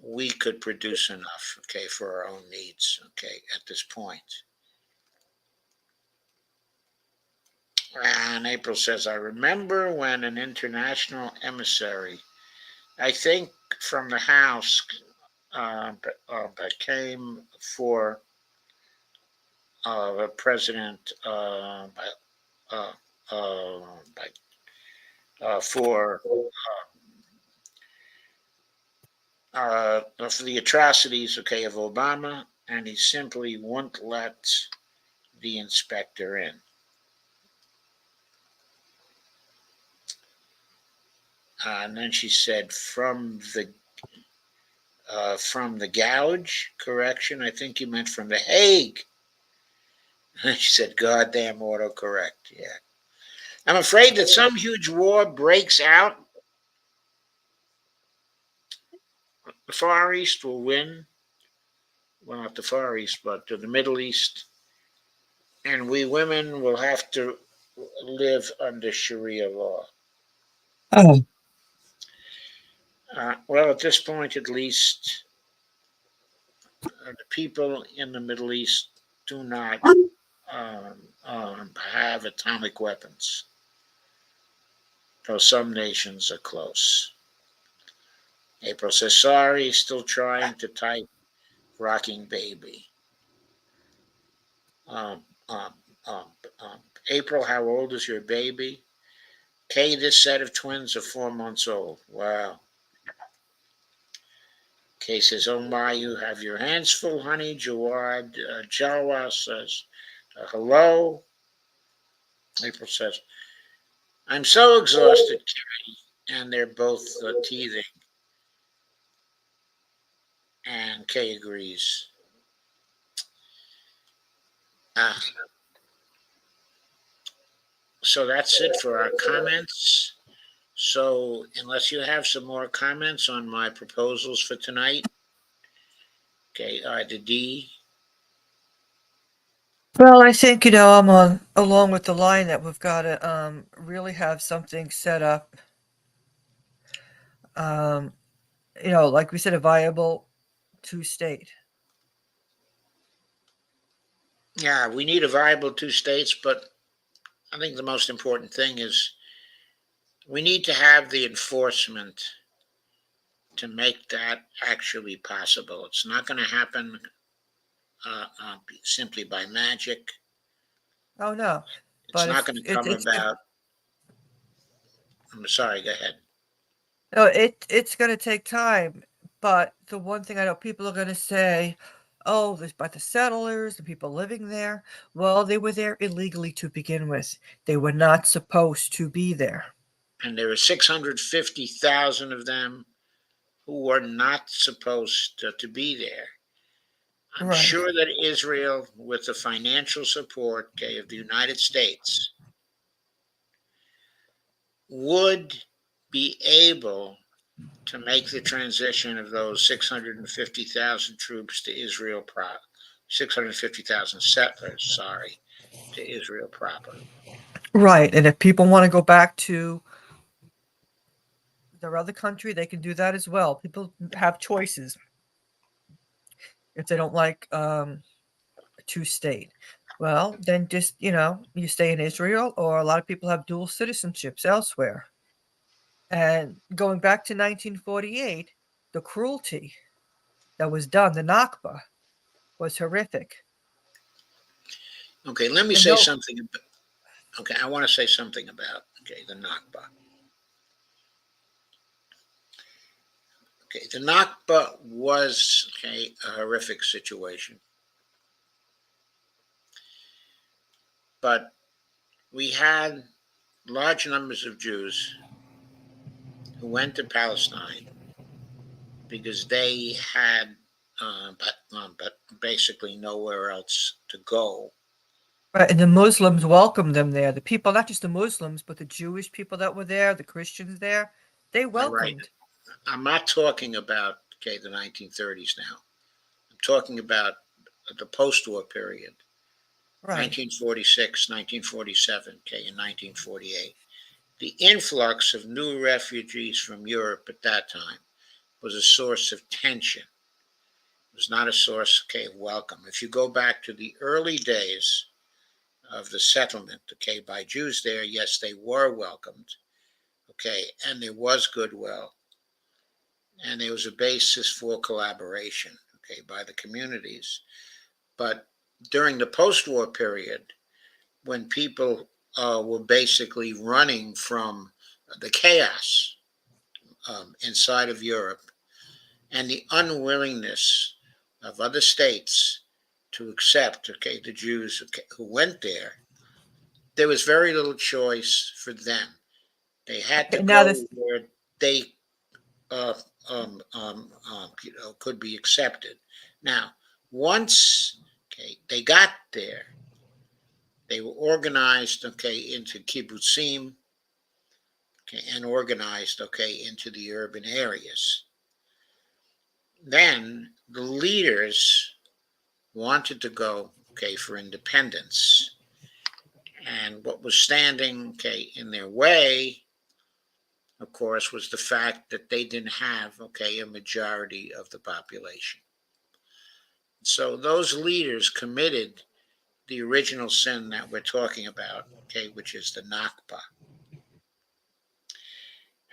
we could produce enough, okay, for our own needs, okay, at this point. And April says, I remember when an international emissary, I think from the House, that came for President by for the atrocities, okay, of Obama, and he simply won't let the inspector in. And then she said, from the gouge, correction, I think you meant from the Hague. She said, goddamn autocorrect. Yeah. I'm afraid that some huge war breaks out. The Far East will win. Well, not the Far East, but the Middle East. And we women will have to live under Sharia law. Oh, Well, at this point, at least, the people in the Middle East do not have atomic weapons, though some nations are close. April says, sorry, still trying to type rocking baby. Um, um, um, April, how old is your baby? Kay, this set of twins are 4 months old. Wow. Kay says, oh my, you have your hands full, honey. Jawad Jawa says, hello. April says, I'm so exhausted, Carrie. And they're both teething. And Kay agrees. Uh, so that's it for our comments. So, unless you have some more comments on my proposals for tonight, okay, the D. well, I think, I'm on along with the line that we've got to really have something set up. Um, like we said, a viable two-state. Yeah, we need a viable two states, but I think the most important thing is we need to have the enforcement to make that actually possible. It's not going to happen simply by magic. Oh no, It's but not going to come it's good. about. I'm sorry. Go ahead. No, it's gonna take time. But the one thing I know people are gonna say, "Oh, there's but the settlers, the people living there." Well, they were there illegally to begin with. They were not supposed to be there. And there are 650,000 of them who were not supposed to be there. I'm Right. sure that Israel, with the financial support, okay, of the United States, would be able to make the transition of those 650,000 troops to Israel, 650,000 settlers, sorry, to Israel proper. Right. And if people want to go back to their other country, they can do that as well. People have choices if they don't like a two-state. Well, then just, you stay in Israel, or a lot of people have dual citizenships elsewhere. And going back to 1948, the cruelty that was done, the Nakba, was horrific. Okay, let me And say no, something. Okay, I want to say something about the Nakba. Okay, the Nakba was a horrific situation, but we had large numbers of Jews who went to Palestine because they had, but basically nowhere else to go. right, and the Muslims welcomed them there. The people, not just the Muslims, but the Jewish people that were there, the Christians there, they All right, welcomed. I'm not talking about the 1930s now. I'm talking about the post-war period, Right. 1946, 1947, and 1948. The influx of new refugees from Europe at that time was a source of tension. It was not a source, of welcome. If you go back to the early days of the settlement, by Jews there, yes, they were welcomed, and there was goodwill, and there was a basis for collaboration, by the communities. But during the post-war period, when people were basically running from the chaos inside of Europe and the unwillingness of other states to accept, the Jews, who went there, there was very little choice for them. They had to Okay, now go this where they, uh, could be accepted. Now, once, they got there, they were organized, into kibbutzim, and organized, into the urban areas. Then the leaders wanted to go, for independence. And what was standing, in their way, of course, was the fact that they didn't have, a majority of the population. So those leaders committed the original sin that we're talking about, which is the Nakba.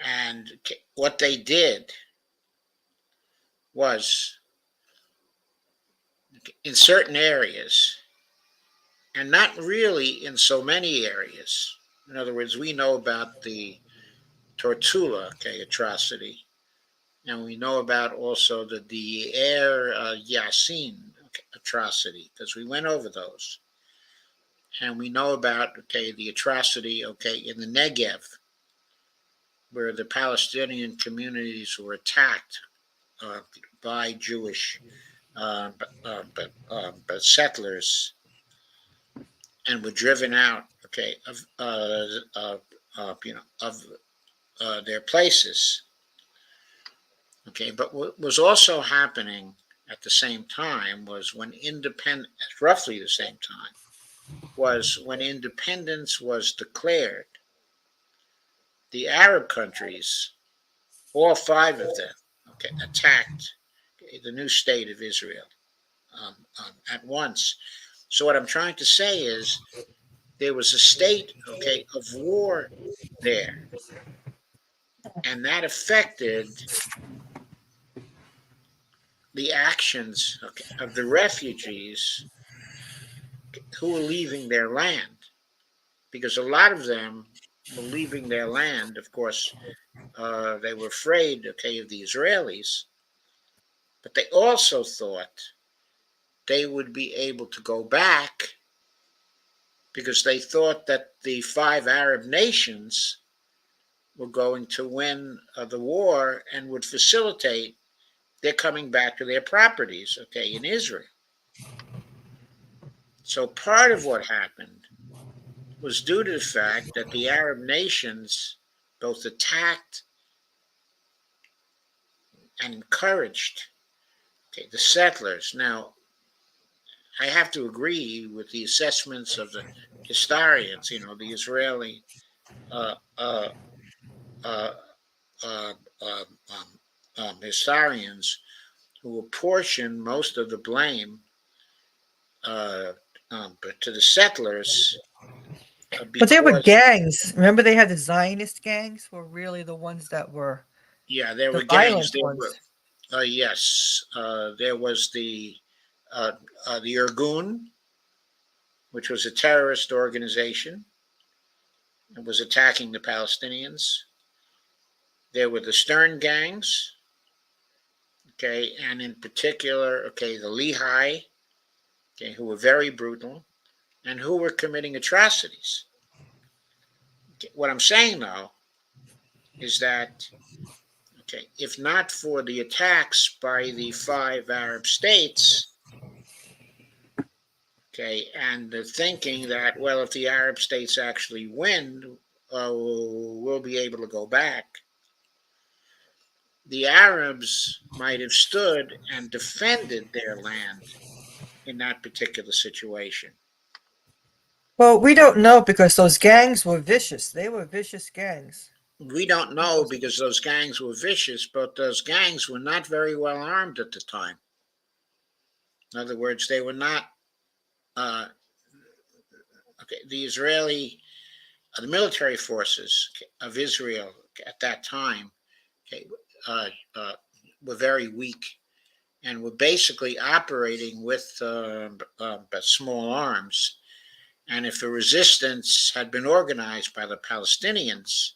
And what they did was, in certain areas, and not really in so many areas. In other words, we know about the Tortula, atrocity, and we know about also the Deir Yassin atrocity, because we went over those. And we know about, the atrocity, in the Negev, where the Palestinian communities were attacked by Jewish but settlers, and were driven out, of their places. But what was also happening at the same time was roughly the same time, was when independence was declared, the Arab countries, all five of them, attacked, the new state of Israel at once. So what I'm trying to say is there was a state, of war there, and that affected the actions, of the refugees who were leaving their land, because a lot of them were leaving their land. Of course, they were afraid, of the Israelis, but they also thought they would be able to go back, because they thought that the five Arab nations were going to win the war and would facilitate their coming back to their properties, in Israel. So part of what happened was due to the fact that the Arab nations both attacked and encouraged, the settlers. Now, I have to agree with the assessments of the historians, the Israeli uh, uh, uh, uh, historians, who apportion most of the blame but to the settlers, But they were because, gangs. Remember, they had the Zionist gangs were really the ones that were yeah, there the were gangs. violent There were, ones. yes, there was the Irgun, which was a terrorist organization. It was attacking the Palestinians. There were the Stern gangs, and in particular, the Lehi, who were very brutal and who were committing atrocities. What I'm saying, though, is that, if not for the attacks by the five Arab states, and the thinking that, well, if the Arab states actually win, we'll be able to go back, the Arabs might have stood and defended their land in that particular situation. Well, we don't know because those gangs were vicious. They were vicious gangs. We don't know, because those gangs were vicious, but those gangs were not very well armed at the time. In other words, they were not, uh, the the military forces of Israel at that time, uh, uh, were very weak, and were basically operating with small arms. And if a resistance had been organized by the Palestinians,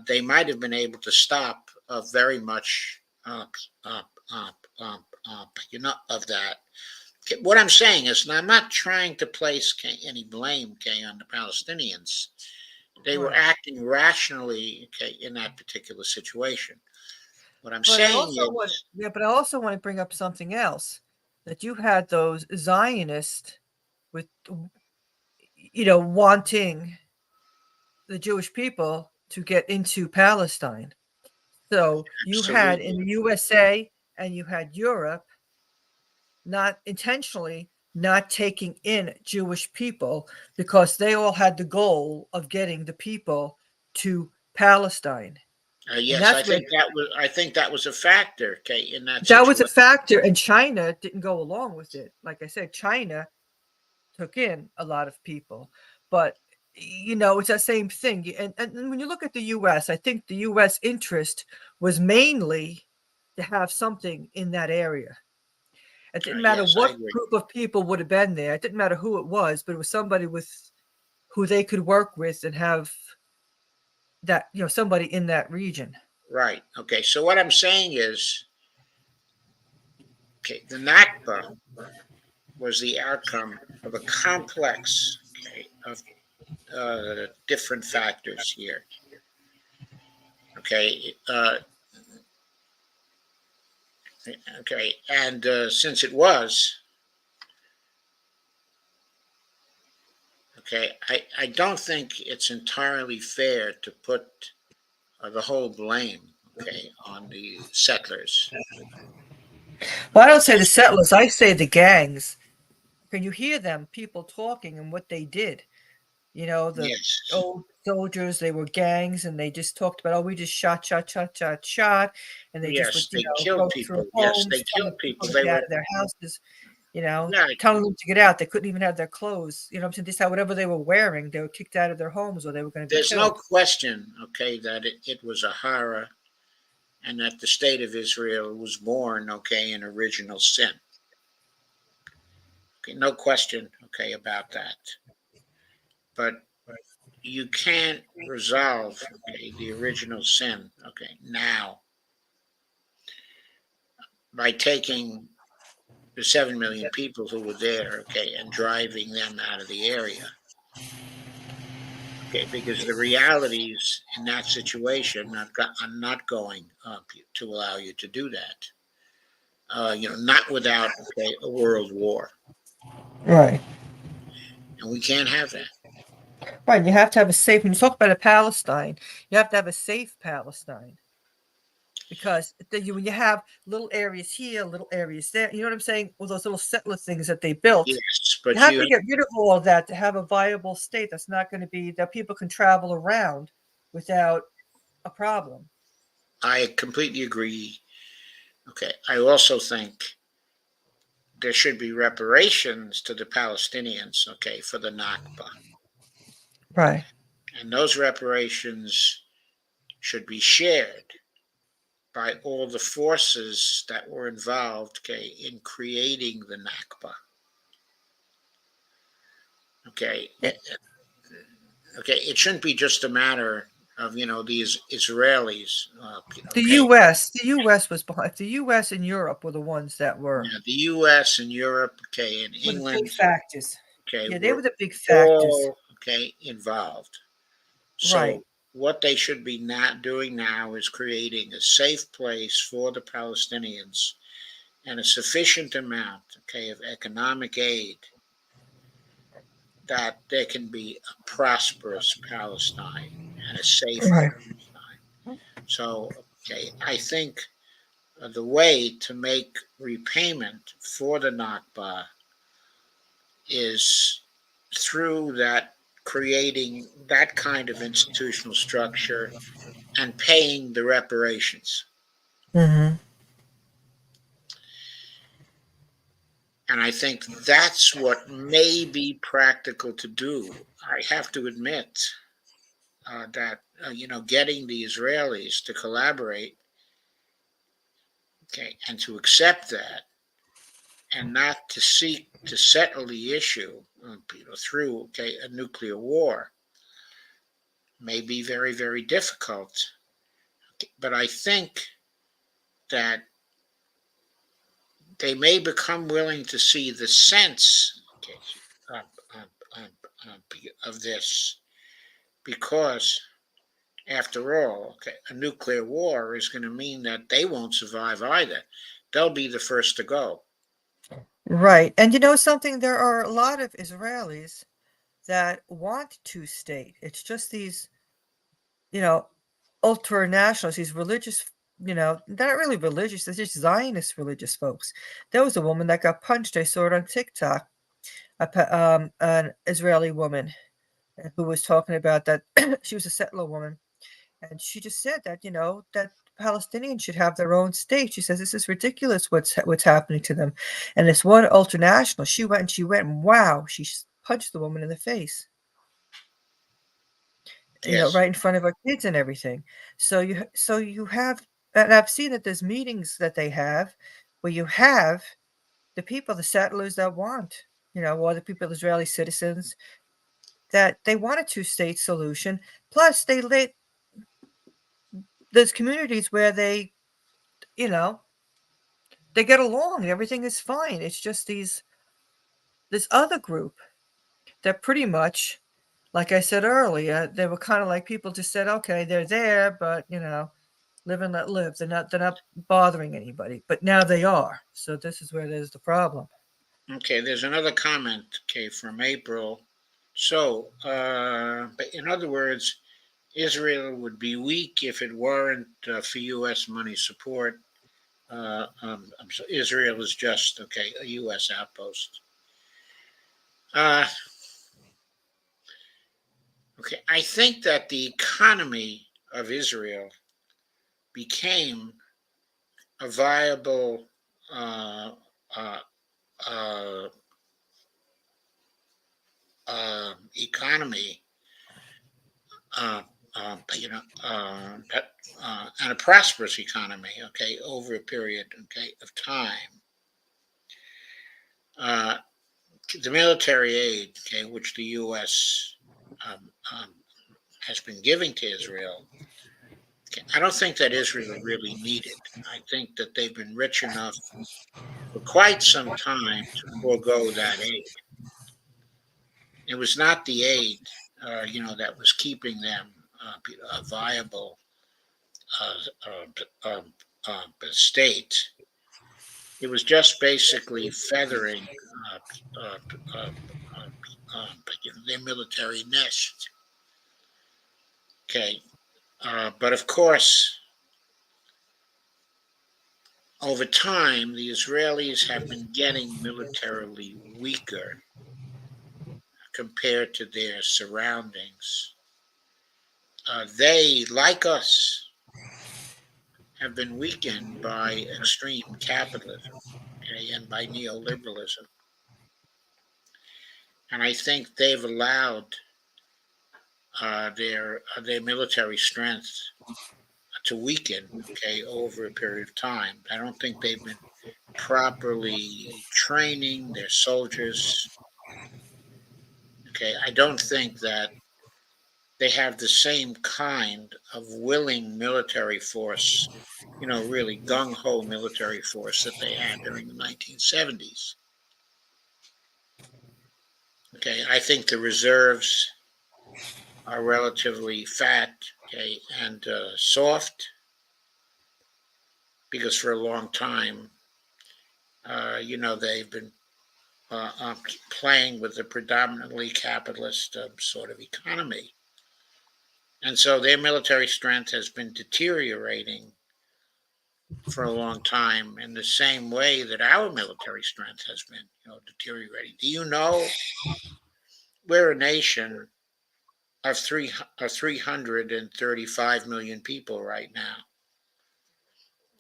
they might have been able to stop very much of that. Okay, what I'm saying is, and I'm not trying to place any blame, on the Palestinians. They were Right. acting rationally, in that particular situation. What I'm But I saying also want, is, yeah, but I also want to bring up something else that you had those Zionists with, wanting the Jewish people to get into Palestine. So you had in absolutely, the USA and you had Europe not intentionally not taking in Jewish people because they all had the goal of getting the people to Palestine. And yes, that's where I think that was a factor, in that that was a situation. factor, and China didn't go along with it. Like I said, China took in a lot of people, but it's that same thing. And when you look at the US, I think the US interest was mainly to have something in that area. It didn't matter Yes, I what agree. group of people would have been there. It didn't matter who it was, but it was somebody with who they could work with and have that, somebody in that region. Right. Okay. So what I'm saying is, the Nakba was the outcome of a complex, of different factors here. Okay. Okay. And since it was, I don't think it's entirely fair to put the whole blame, on the settlers. Well, I don't say the That's settlers, I say the gangs. Can you hear them, people talking and what they did? The yes, old soldiers, they were gangs and they just talked about, oh, we just shot, shot, shot, shot, shot. And they just would, yes, they killed go through people. Yes, homes, they telling killed people people. to They get out were, of their houses, yeah, telling them to get out. They couldn't even have their clothes. You know what I'm saying? Just how whatever they were wearing, they were kicked out of their homes or they were going to be there's no killed. question, that it was a horror, and that the state of Israel was born, in original sin. Okay, no question, about that. But you can't resolve, the original sin, now by taking the 7 million people who were there, and driving them out of the area. Okay, because the realities in that situation are not going to allow you to do that. Not without, a world war, Right. and we can't have that. Right. You have to have a safe, when you talk about a Palestine, you have to have a safe Palestine. Because when you have little areas here, little areas there, you know what I'm saying? All those little settler things that they built, Yes, you but have to get rid of all of that to have a viable state that's not going to be that people can travel around without a problem. I completely agree. Okay, I also think there should be reparations to the Palestinians, for the Nakba, Right. and those reparations should be shared by all the forces that were involved, in creating the Nakba. Okay, Yeah. it shouldn't be just a matter of these Israelis. The US was behind. The US and Europe were the ones that were Yeah, the U.S. and Europe, and were the big England, factors. Yeah, they were were the big factors. all involved. Right. So what they should be not doing now is creating a safe place for the Palestinians and a sufficient amount, of economic aid that there can be a prosperous Palestine and a safe Right. Palestine. So, I think the way to make repayment for the Nakba is through that, creating that kind of institutional structure and paying the reparations. Mm-hmm. And I think that's what may be practical to do. I have to admit that, getting the Israelis to collaborate, and to accept that, and not to seek to settle the issue, through, a nuclear war, may be very, very difficult. But I think that they may become willing to see the sense, okay, of, of, of this, because after all, okay, a nuclear war is going to mean that they won't survive either. They'll be the first to go. Right. And you know something? There are a lot of Israelis that want to state. It's just these, you know, ultra nationalists, these religious, they're not really religious, they're just Zionist religious folks. There was a woman that got punched. I saw it on TikTok, an Israeli woman who was talking about that. She was a settler woman, and she just said that, that Palestinians should have their own state. She says this is ridiculous what's happening to them. And this one ultranational, she went, wow, punched the woman in the face, Yes. right in front of our kids and everything. So you have, and I've seen that there's meetings that they have where you have the people, the settlers that want, or the people, Israeli citizens, that they want a two-state solution. Plus, there's communities where you know, they get along. Everything is fine. It's just this other group that pretty much, like I said earlier, they were kind of like people just said, okay, they're there, but live and let live. They're not bothering anybody. But now they are. So this is where there's the problem. Okay, there's another comment, okay, from April. So, but in other words, Israel would be weak if it weren't for U.S. money support. So Israel is just, okay, a U.S. outpost. Uh, okay, I think that the economy of Israel became a viable uh, uh, economy, uh, and a prosperous economy, okay, over a period, okay, of time. Uh, the military aid, okay, which the U.S. Um, um, has been giving to Israel, okay, I don't think that Israel really needed. I think that they've been rich enough for quite some time to forego that aid. It was not the aid, that was keeping them a viable uh, state. It was just basically feathering uh, uh, uh, uh, their military nest. Okay, but of course, over time, the Israelis have been getting militarily weaker compared to their surroundings. They, like us, have been weakened by extreme capitalism, okay, and by neoliberalism. And I think they've allowed their military strength to weaken, okay, over a period of time. I don't think they've been properly training their soldiers. Okay, I don't think that they have the same kind of willing military force, really gung ho military force that they had during the 1970s. Okay, I think the reserves are relatively fat, okay, and soft, because for a long time, they've been playing with a predominantly capitalist sort of economy. And so their military strength has been deteriorating for a long time in the same way that our military strength has been, deteriorating. Do you know we're a nation of 335 million people right now?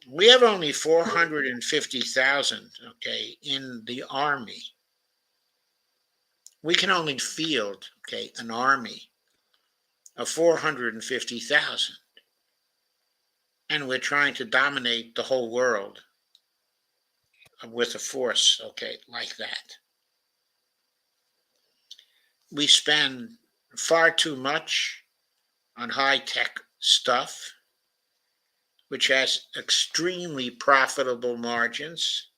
We have only 450,000, okay, in the army. We can only field, okay, an army of 450,000. And we're trying to dominate the whole world with a force, okay, like that. We spend far too much on high-tech stuff, which has extremely profitable margins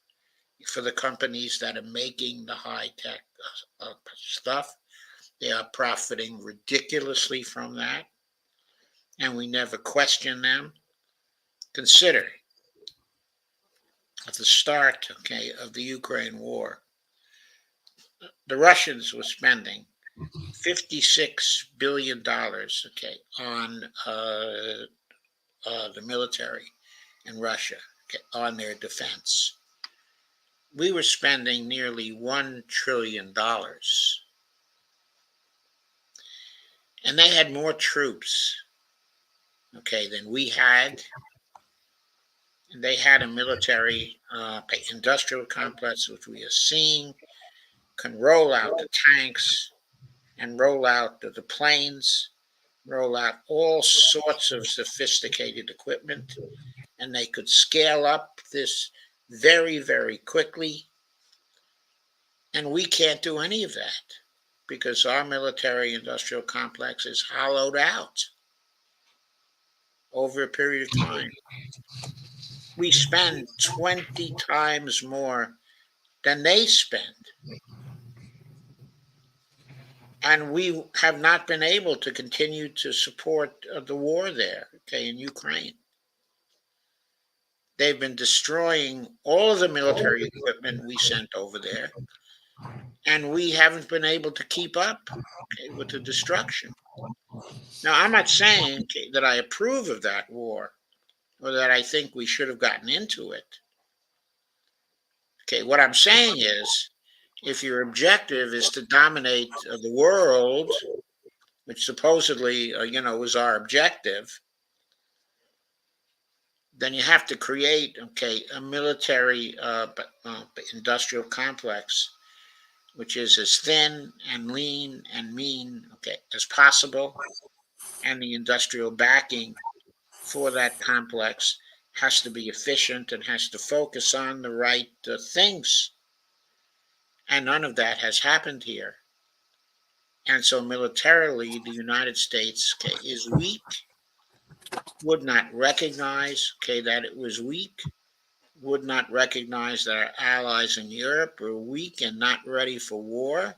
for the companies that are making the high-tech stuff. They are profiting ridiculously from that, and we never question them. Consider at the start, okay, of the Ukraine war, the Russians were spending $56 billion, okay, on the military in Russia, okay, on their defense. We were spending nearly $1 trillion. And they had more troops, okay, than we had. And they had a military industrial complex, which we are seeing, can roll out the tanks and roll out the planes, roll out all sorts of sophisticated equipment, and they could scale up this very, very quickly. And we can't do any of that because our military industrial complex is hollowed out over a period of time. We spend 20 times more than they spend. And we have not been able to continue to support the war there, okay, in Ukraine. They've been destroying all of the military equipment we sent over there, and we haven't been able to keep up, okay, with the destruction. Now, I'm not saying, okay, that I approve of that war or that I think we should have gotten into it. Okay, what I'm saying is, if your objective is to dominate the world, which supposedly, is our objective, then you have to create, okay, a military industrial complex, which is as thin and lean and mean, okay, as possible, and the industrial backing for that complex has to be efficient and has to focus on the right things. And none of that has happened here. And so militarily, the United States, okay, is weak, would not recognize, okay, that it was weak, would not recognize that our allies in Europe were weak and not ready for war.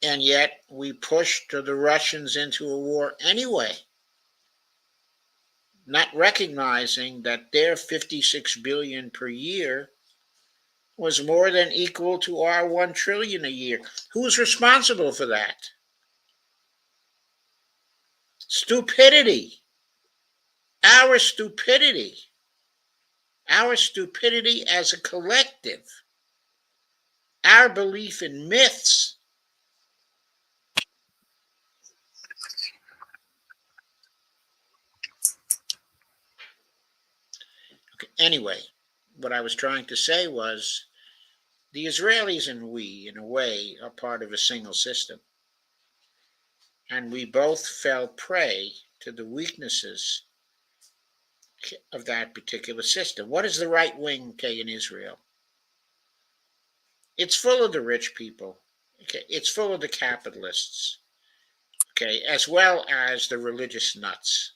And yet we pushed the Russians into a war anyway, not recognizing that their 56 billion per year was more than equal to our 1 trillion a year. Who's responsible for that? Stupidity. Our stupidity. Our stupidity as a collective. Our belief in myths. Okay, anyway, what I was trying to say was the Israelis and we, in a way, are part of a single system. And we both fell prey to the weaknesses of that particular system. What is the right wing, okay, in Israel? It's full of the rich people. Okay, it's full of the capitalists. Okay, as well as the religious nuts.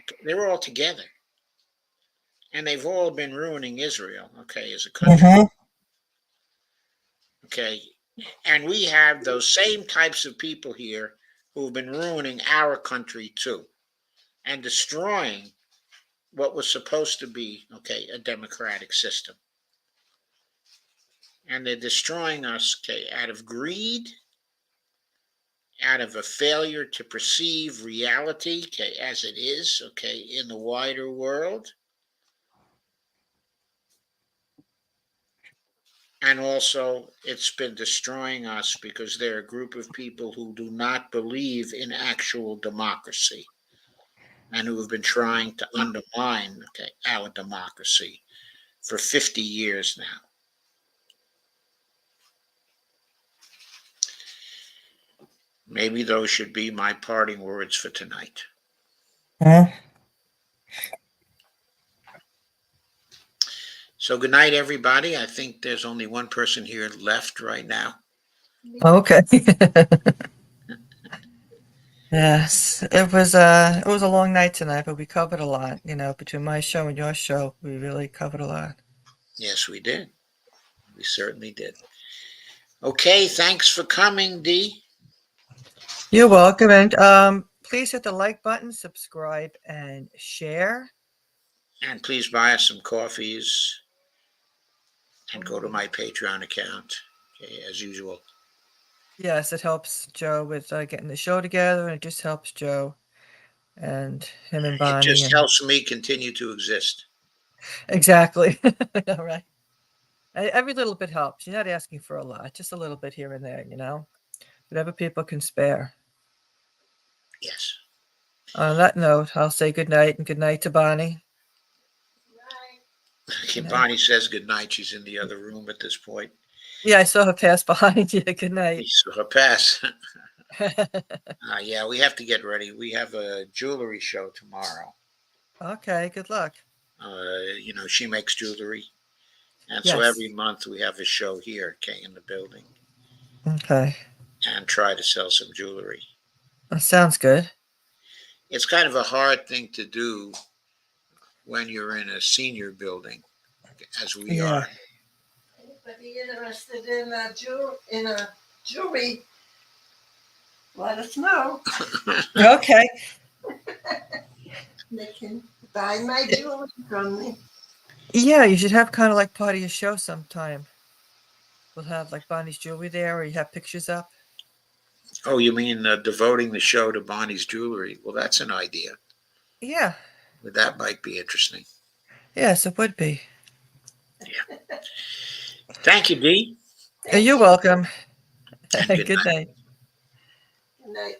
Okay, they're all together. And they've all been ruining Israel, okay, as a country. Okay, and we have those same types of people here who've been ruining our country too and destroying what was supposed to be, okay, a democratic system. And they're destroying us, okay, out of greed, out of a failure to perceive reality, okay, as it is, okay, in the wider world. And also, it's been destroying us because they're a group of people who do not believe in actual democracy and who have been trying to undermine, okay, our democracy for 50 years now. Maybe those should be my parting words for tonight. So good night, everybody. I think there's only one person here left right now. Okay. Yes, it was a long night tonight, but we covered a lot, between my show and your show, we really covered a lot. Yes, we did. We certainly did. Okay, thanks for coming, Dee. You're welcome, and please hit the like button, subscribe, and share. And please buy us some coffees and go to my Patreon account, okay, as usual. Yes, it helps Joe with getting the show together, and it just helps Joe and him and It Bonnie. just And helps me continue to exist. exactly. All right. Every little bit helps. You're not asking for a lot, just a little bit here and there, whatever people can spare. Yes. On that note, I'll say good night and good night to Bonnie. Okay, No. Bonnie says good night. She's in the other room at this point. Yeah, I saw her pass behind you. Good night. We saw her pass. Yeah, we have to get ready. We have a jewelry show tomorrow. Okay, good luck. She makes jewelry. And so Yes. every month we have a show here, okay, in the building, Okay. and try to sell some jewelry. That sounds good. It's kind of a hard thing to do when you're in a senior building, as we Yeah. are. Anybody interested in a jewelry, let us know. Okay. They can buy my jewelry from me. Yeah, you should have kind of like part of your show sometime. We'll have like Bonnie's jewelry there, or you have pictures up. Oh, you mean devoting the show to Bonnie's jewelry? Well, that's an idea. Yeah. That might be interesting. Yes, it would be. Thank you, Dee. You're welcome. And good Good night. night. Good night.